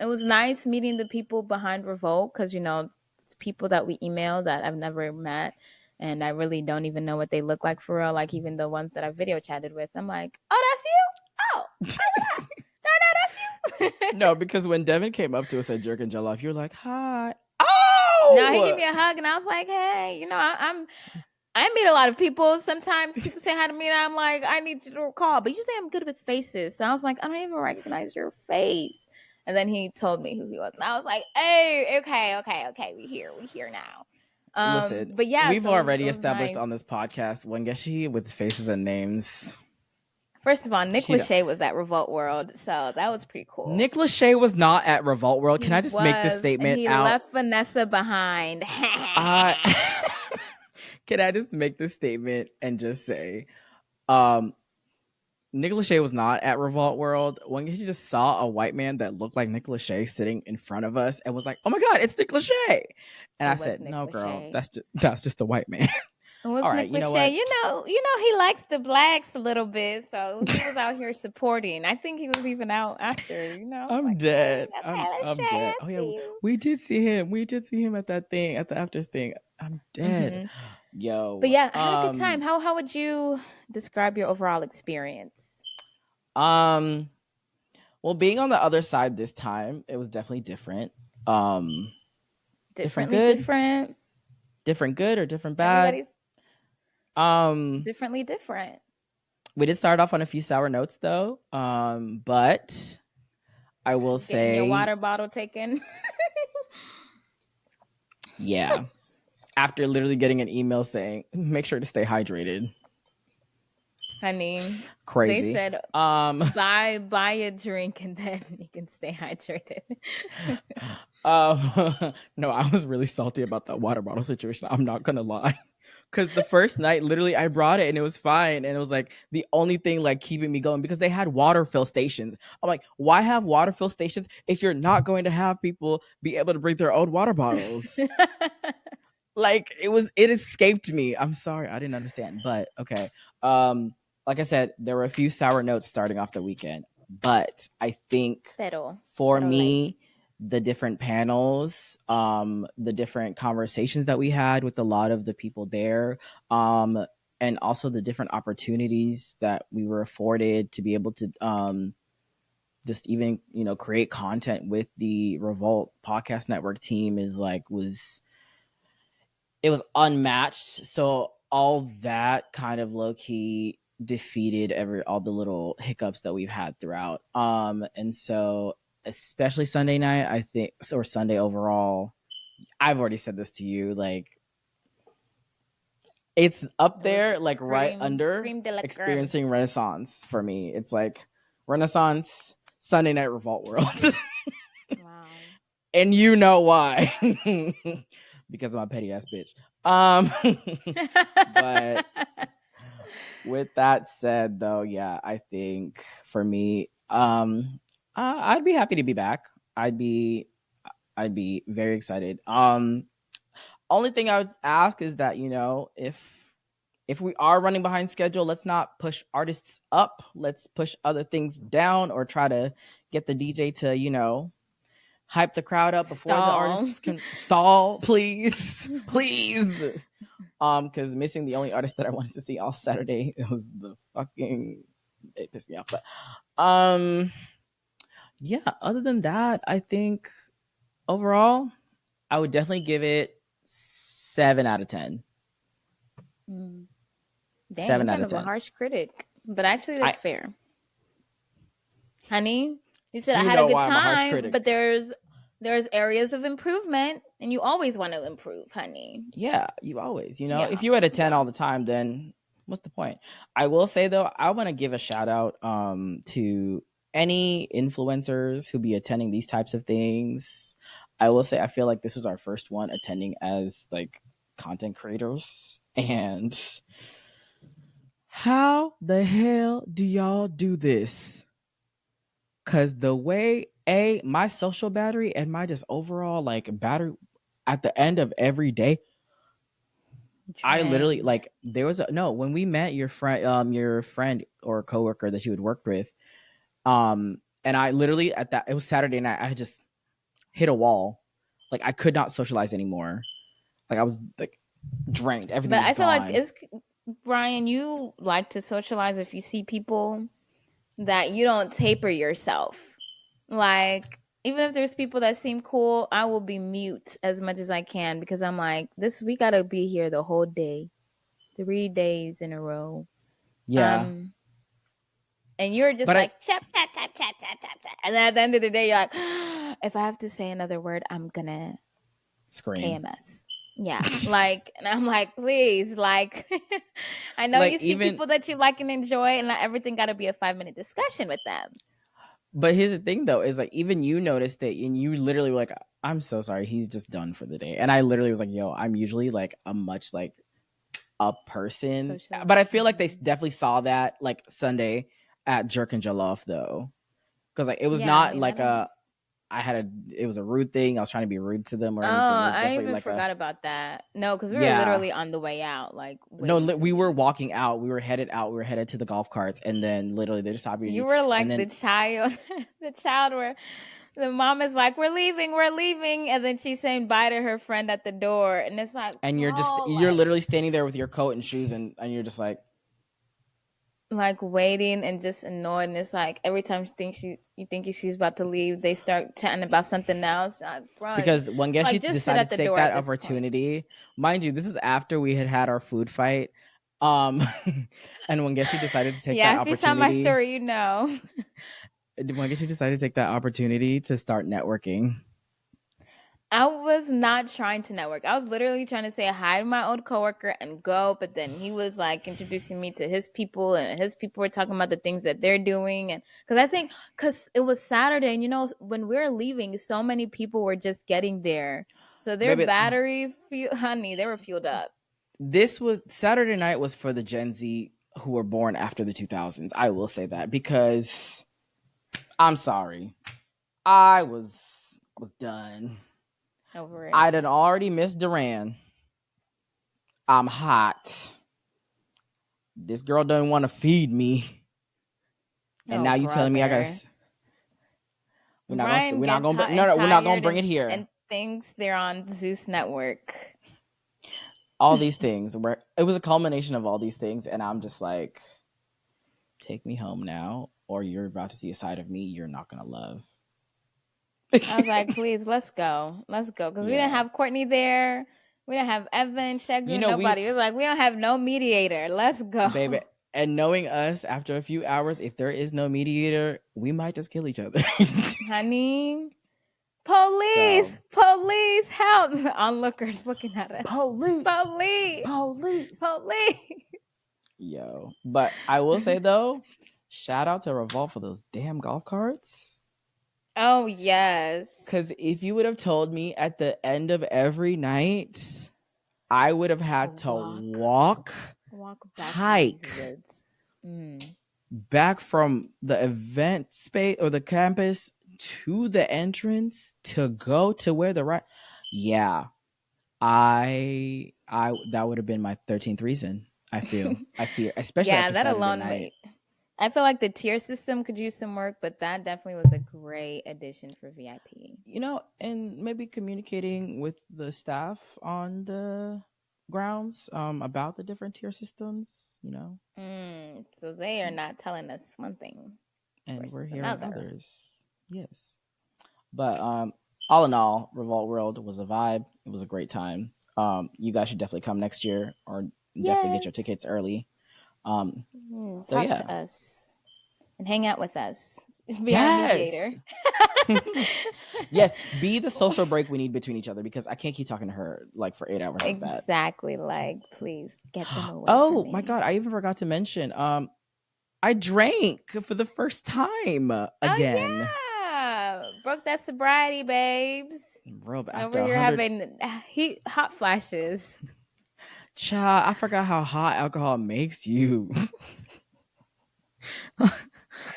[SPEAKER 2] It was nice meeting the people behind Revolt because it's people that we email that I've never met, and I really don't even know what they look like for real. Like even the ones that I video chatted with, I'm like, oh, that's you. Oh my god, no, that's you.
[SPEAKER 1] No, because when Devin came up to us at Jerk and Jollof, you were like, "Hi."
[SPEAKER 2] No, he gave
[SPEAKER 1] Oh,
[SPEAKER 2] me a hug, and I was like, hey, I meet a lot of people. Sometimes people say hi to me, and I'm like, I need you to recall. But usually I'm good with faces. So I was like, I don't even recognize your face. And then he told me who he was. And I was like, hey, okay. We here now.
[SPEAKER 1] listen,
[SPEAKER 2] But yeah,
[SPEAKER 1] we've
[SPEAKER 2] so it
[SPEAKER 1] already
[SPEAKER 2] was
[SPEAKER 1] established
[SPEAKER 2] nice.
[SPEAKER 1] on this podcast Wengeshi with faces and names.
[SPEAKER 2] First of all, Nick
[SPEAKER 1] She
[SPEAKER 2] Lachey was at Revolt World, so that was pretty cool.
[SPEAKER 1] Nick Lachey was not at Revolt World. Can
[SPEAKER 2] He
[SPEAKER 1] I just make this
[SPEAKER 2] was, and
[SPEAKER 1] statement
[SPEAKER 2] he
[SPEAKER 1] out?
[SPEAKER 2] left Vanessa behind.
[SPEAKER 1] Can I just make this statement and just say, Nick Lachey was not at Revolt World. When he just saw a white man that looked like Nick Lachey sitting in front of us and was like, "Oh my God, it's Nick Lachey!" And I said,
[SPEAKER 2] Nick
[SPEAKER 1] "No,
[SPEAKER 2] Lachey.
[SPEAKER 1] girl, that's just a white man."
[SPEAKER 2] It was
[SPEAKER 1] All
[SPEAKER 2] Nick
[SPEAKER 1] right, you know
[SPEAKER 2] Lachey.
[SPEAKER 1] what?
[SPEAKER 2] He likes the blacks a little bit, so he was out here supporting. I think he was even out after,
[SPEAKER 1] I'm
[SPEAKER 2] like,
[SPEAKER 1] dead.
[SPEAKER 2] hey,
[SPEAKER 1] I'm
[SPEAKER 2] Lachey,
[SPEAKER 1] dead.
[SPEAKER 2] I
[SPEAKER 1] Oh yeah,
[SPEAKER 2] see you.
[SPEAKER 1] we did see him. We did see him at that thing, at the after thing. I'm dead.
[SPEAKER 2] Mm-hmm.
[SPEAKER 1] Yo.
[SPEAKER 2] But yeah, I had a good time. How would you describe your overall experience?
[SPEAKER 1] Well, being on the other side this time, it was definitely different. Different good, different good, or different bad.
[SPEAKER 2] Everybody's differently different.
[SPEAKER 1] We did start off on a few sour notes though. But I will say,
[SPEAKER 2] getting your water bottle taken.
[SPEAKER 1] Yeah. After literally getting an email saying, make sure to stay hydrated.
[SPEAKER 2] Honey,
[SPEAKER 1] Crazy.
[SPEAKER 2] They said, buy a drink and then you can stay hydrated.
[SPEAKER 1] No, I was really salty about that water bottle situation. I'm not gonna lie. Because the first night, literally, I brought it and it was fine. And it was like the only thing like keeping me going because they had water fill stations. I'm like, why have water fill stations if you're not going to have people be able to bring their own water bottles? Like it escaped me. I'm sorry, I didn't understand. But okay. Like I said, there were a few sour notes starting off the weekend. But I think for me, the different panels, the different conversations that we had with a lot of the people there, and also the different opportunities that we were afforded to be able to just even create content with the Revolt Podcast Network team it was unmatched. So all that kind of low key defeated all the little hiccups that we've had throughout. And so especially Sunday night, I think, or Sunday overall, I've already said this to you, like it's up there, like right under experiencing Renaissance for me. It's like Renaissance, Sunday Night Revolt World. Wow. And you know why. Because I'm a petty ass bitch. But with that said, though, yeah, I think for me, I'd be happy to be back. I'd be very excited. Only thing I would ask is that if we are running behind schedule, let's not push artists up. Let's push other things down, or try to get the DJ to hype the crowd up before the artists can stall, please. Please. Because missing the only artist that I wanted to see all Saturday, it pissed me off. But yeah, other than that, I think overall I would definitely give it 7 out of 10.
[SPEAKER 2] Dang, 7 out of 10. A harsh critic, but actually that's fair. Honey, you said I had a good time, but there's areas of improvement, and you always want to improve, honey.
[SPEAKER 1] Yeah, you always, if you're at a 10 all the time, then what's the point? I will say though, I want to give a shout out to any influencers who be attending these types of things. I will say I feel like this was our first one attending as like content creators, and how the hell do y'all do this? Because the way my social battery and my just overall like battery at the end of every day I literally
[SPEAKER 2] Drained.
[SPEAKER 1] like there was a no when we met your friend or coworker that you had worked with, and I literally at that it was Saturday night. I had just hit a wall, like I could not socialize anymore. Like I was like drained. Everything
[SPEAKER 2] But
[SPEAKER 1] was
[SPEAKER 2] I feel like
[SPEAKER 1] gone.
[SPEAKER 2] it's Brian, you like to socialize if you see people that you don't taper yourself. Like, even if there's people that seem cool, I will be mute as much as I can because I'm like, this we gotta be here the whole day, 3 days in a row.
[SPEAKER 1] Yeah,
[SPEAKER 2] Um, and you're just
[SPEAKER 1] but I
[SPEAKER 2] like chap chap chap chap chap chap chap, and then at the end of the day, you're like, if I have to say another word, I'm gonna
[SPEAKER 1] scream.
[SPEAKER 2] KMS. Yeah, like, and I'm like, please, like, I know
[SPEAKER 1] Like
[SPEAKER 2] you see
[SPEAKER 1] even
[SPEAKER 2] people that you like and enjoy, and not everything got to be a 5 minute discussion with them.
[SPEAKER 1] but here's the thing though is like even you noticed it and you literally were like I'm so sorry he's just done for the day and I literally was like yo I'm usually like a much like a person
[SPEAKER 2] Social.
[SPEAKER 1] but I feel like they
[SPEAKER 2] Mhm.
[SPEAKER 1] definitely saw that like Sunday at Jerk and Jollof though because like it was
[SPEAKER 2] Yeah, I
[SPEAKER 1] not
[SPEAKER 2] mean, I
[SPEAKER 1] like
[SPEAKER 2] don't.
[SPEAKER 1] a I had a it was a rude thing I was trying to be rude to them or
[SPEAKER 2] Oh,
[SPEAKER 1] anything it was
[SPEAKER 2] I
[SPEAKER 1] definitely
[SPEAKER 2] even
[SPEAKER 1] like a
[SPEAKER 2] forgot about that. No, because we were
[SPEAKER 1] yeah
[SPEAKER 2] literally on the way out, like
[SPEAKER 1] no
[SPEAKER 2] waiting to
[SPEAKER 1] we were
[SPEAKER 2] leave.
[SPEAKER 1] walking out we were headed out we were headed to the golf carts and then literally they just stopped
[SPEAKER 2] You
[SPEAKER 1] you
[SPEAKER 2] were
[SPEAKER 1] and
[SPEAKER 2] like the
[SPEAKER 1] then
[SPEAKER 2] child, the child where the mom is like, we're leaving," and then she's saying bye to her friend at the door, and it's like,
[SPEAKER 1] and
[SPEAKER 2] bro,
[SPEAKER 1] you're literally standing there with your coat and shoes and you're just
[SPEAKER 2] like waiting and just annoyed, and it's like every time you think she's about to leave, they start chatting about something else. Like, bro,
[SPEAKER 1] because when Geshi
[SPEAKER 2] like just sit
[SPEAKER 1] decided
[SPEAKER 2] at
[SPEAKER 1] to
[SPEAKER 2] the
[SPEAKER 1] take
[SPEAKER 2] door
[SPEAKER 1] that
[SPEAKER 2] at this point.
[SPEAKER 1] opportunity, mind you, this was after we had had our food fight. Um, and when Geshi decided to take that
[SPEAKER 2] Yeah, if you saw my
[SPEAKER 1] opportunity,
[SPEAKER 2] story, you know.
[SPEAKER 1] when Geshi decided to take that opportunity to start networking,
[SPEAKER 2] I was not trying to network. I was literally trying to say hi to my old coworker and go, but then he was like introducing me to his people, and his people were talking about the things that they're doing. And because I think, because it was Saturday, and when we were leaving, so many people were just getting there. So their
[SPEAKER 1] baby,
[SPEAKER 2] battery, honey, they were fueled up.
[SPEAKER 1] this was Saturday night was for the Gen Z who were born after the 2000s. I will say that because I'm sorry, I was done.
[SPEAKER 2] Over it.
[SPEAKER 1] I'd had already missed Duran. I'm hot. This girl doesn't want to feed me. And
[SPEAKER 2] Oh,
[SPEAKER 1] now you telling me I gotta
[SPEAKER 2] brother.
[SPEAKER 1] we're
[SPEAKER 2] Brian
[SPEAKER 1] not
[SPEAKER 2] gets
[SPEAKER 1] gonna
[SPEAKER 2] hot
[SPEAKER 1] no
[SPEAKER 2] and
[SPEAKER 1] no we're not gonna
[SPEAKER 2] tired
[SPEAKER 1] bring it
[SPEAKER 2] and
[SPEAKER 1] here.
[SPEAKER 2] thinks they're on Zeus Network.
[SPEAKER 1] All these things where it was a culmination of all these things, and I'm just like, take me home now, or you're about to see a side of me you're not gonna love.
[SPEAKER 2] I was like, please, let's go, because we didn't
[SPEAKER 1] Yeah,
[SPEAKER 2] have Courtney there, we didn't have Evan,
[SPEAKER 1] you
[SPEAKER 2] Shegu,
[SPEAKER 1] know we
[SPEAKER 2] nobody. It was like we don't have no mediator. Let's go,
[SPEAKER 1] baby, and knowing us after a few hours, if there is no mediator, we might just kill each other.
[SPEAKER 2] honey. Police,
[SPEAKER 1] So
[SPEAKER 2] police, help! Onlookers looking at us.
[SPEAKER 1] police,
[SPEAKER 2] Police,
[SPEAKER 1] police.
[SPEAKER 2] police.
[SPEAKER 1] Yo, but I will say though, shout out to Revolt for those damn golf carts.
[SPEAKER 2] Oh yes,
[SPEAKER 1] Because if you would have told me at the end of every night, I would have
[SPEAKER 2] to
[SPEAKER 1] had to
[SPEAKER 2] walk, walk back through these
[SPEAKER 1] hike
[SPEAKER 2] woods. Mm.
[SPEAKER 1] back from the event space or the campus to the entrance to go to where the right. Yeah, I that would have been my 13th reason. I fear, especially
[SPEAKER 2] Yeah,
[SPEAKER 1] after
[SPEAKER 2] that
[SPEAKER 1] Saturday
[SPEAKER 2] alone
[SPEAKER 1] night.
[SPEAKER 2] made. I feel like the tier system could use some work, but that definitely was a great addition for VIP.
[SPEAKER 1] And maybe communicating with the staff on the grounds about the different tier systems,
[SPEAKER 2] So they are not telling us one thing
[SPEAKER 1] and we're
[SPEAKER 2] versus
[SPEAKER 1] hearing
[SPEAKER 2] another.
[SPEAKER 1] others. Yes. But all in all, Revolt World was a vibe. It was a great time. You guys should definitely come next year or definitely get your
[SPEAKER 2] Yes.
[SPEAKER 1] tickets early. Um, so
[SPEAKER 2] Talk
[SPEAKER 1] yeah.
[SPEAKER 2] to us and hang out with us. Be our
[SPEAKER 1] Yes.
[SPEAKER 2] mediator.
[SPEAKER 1] Yes, be the social break we need between each other because I can't keep talking to her like for 8 hours like that.
[SPEAKER 2] Exactly. Like, please get them away from
[SPEAKER 1] Oh my
[SPEAKER 2] me.
[SPEAKER 1] god, I even forgot to mention. I drank for the first time
[SPEAKER 2] Oh
[SPEAKER 1] again.
[SPEAKER 2] yeah, broke that sobriety, babes.
[SPEAKER 1] Bro, but after
[SPEAKER 2] Over
[SPEAKER 1] a
[SPEAKER 2] here
[SPEAKER 1] hundred,
[SPEAKER 2] having hot flashes.
[SPEAKER 1] child, I forgot how hot alcohol makes you.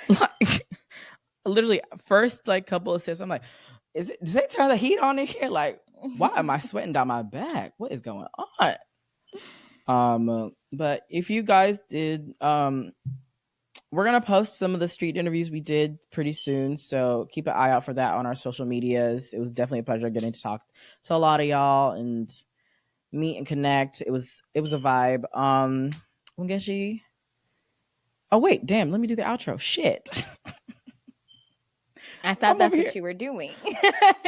[SPEAKER 1] Like literally, first like couple of sips, I'm like, did they turn the heat on in here? Like, why am I sweating down my back? What is going on? But if you guys did, we're gonna post some of the street interviews we did pretty soon, so keep an eye out for that on our social medias. It was definitely a pleasure getting to talk to a lot of y'all and meet and connect. It was a vibe. Wangeshi. Oh wait, damn, let me do the outro. Shit.
[SPEAKER 2] I thought
[SPEAKER 1] I'm over
[SPEAKER 2] that's
[SPEAKER 1] here.
[SPEAKER 2] what you were doing.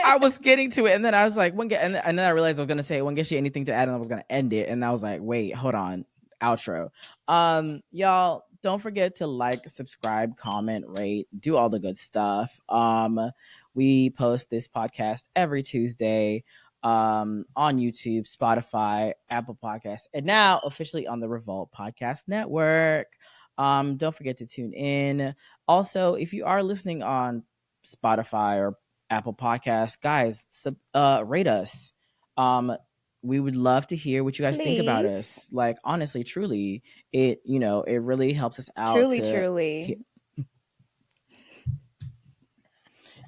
[SPEAKER 1] I was getting to it, and then I was like, and then I realized I was gonna say, Wangeshi, anything to add, and I was gonna end it, and I was like, wait, hold on, outro. Y'all, don't forget to like, subscribe, comment, rate, do all the good stuff. We post this podcast every Tuesday, on YouTube, Spotify, Apple Podcasts, and now officially on the Revolt Podcast Network. Don't forget to tune in. Also, if you are listening on Spotify or Apple Podcasts, guys, rate us. We would love to hear what you guys think about
[SPEAKER 2] Please.
[SPEAKER 1] us. Like, honestly, truly, it really helps us out
[SPEAKER 2] Truly,
[SPEAKER 1] to
[SPEAKER 2] truly.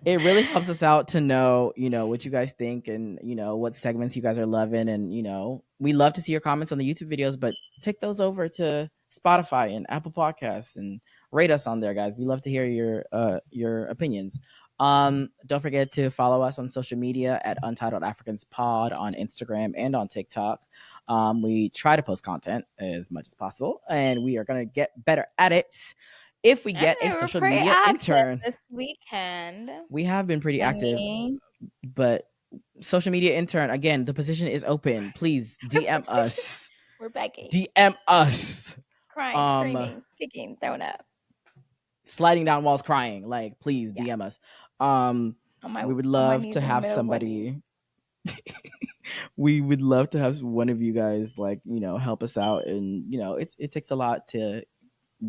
[SPEAKER 1] it really helps us out to know, what you guys think and, what segments you guys are loving. And, we love to see your comments on the YouTube videos, but take those over to Spotify and Apple Podcasts and rate us on there, guys. We love to hear your opinions. Don't forget to follow us on social media at Untitled Africans Pod on Instagram and on TikTok. We try to post content as much as possible, and we are going to get better at it if we
[SPEAKER 2] I
[SPEAKER 1] get a
[SPEAKER 2] mean, we're
[SPEAKER 1] social
[SPEAKER 2] pretty
[SPEAKER 1] media
[SPEAKER 2] active
[SPEAKER 1] intern.
[SPEAKER 2] this weekend.
[SPEAKER 1] We have been pretty
[SPEAKER 2] I
[SPEAKER 1] active,
[SPEAKER 2] mean,
[SPEAKER 1] but social media intern, again, the position is open. Please DM us.
[SPEAKER 2] we're begging,
[SPEAKER 1] DM us.
[SPEAKER 2] crying,
[SPEAKER 1] Um
[SPEAKER 2] screaming, kicking, throwing up.
[SPEAKER 1] Sliding down walls crying. Like, please
[SPEAKER 2] Yeah,
[SPEAKER 1] DM us. Um we would
[SPEAKER 2] on my
[SPEAKER 1] love
[SPEAKER 2] knees
[SPEAKER 1] to
[SPEAKER 2] in the
[SPEAKER 1] have
[SPEAKER 2] middle of Wendy's.
[SPEAKER 1] somebody we would love to have one of you guys, like, help us out. And it takes a lot to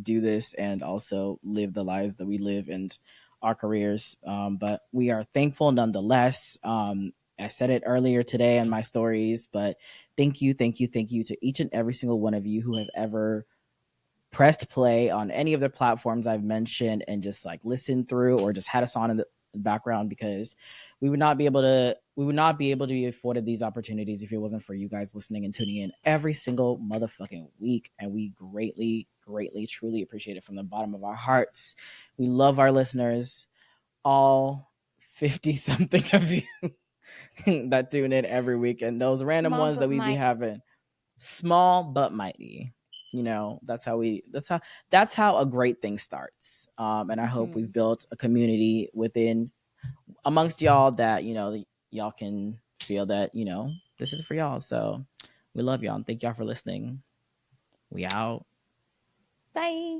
[SPEAKER 1] do this and also live the lives that we live and our careers. But we are thankful nonetheless. I said it earlier today in my stories, but thank you, thank you, thank you to each and every single one of you who has ever pressed play on any of the platforms I've mentioned and just like listened through or just had us on in the background, because we would not be able to be afforded these opportunities if it wasn't for you guys listening and tuning in every single motherfucking week. And we greatly, greatly, truly appreciate it from the bottom of our hearts. We love our listeners, all 50 something of you that tune in every week, and those random
[SPEAKER 2] Small
[SPEAKER 1] ones that
[SPEAKER 2] but
[SPEAKER 1] we be
[SPEAKER 2] mighty.
[SPEAKER 1] having. Small but mighty. That's how a great thing starts. And I hope we've
[SPEAKER 2] Hmm.
[SPEAKER 1] built a community within amongst y'all that y'all can feel that this is for y'all. So we love y'all and thank y'all for listening. We out.
[SPEAKER 2] Bye.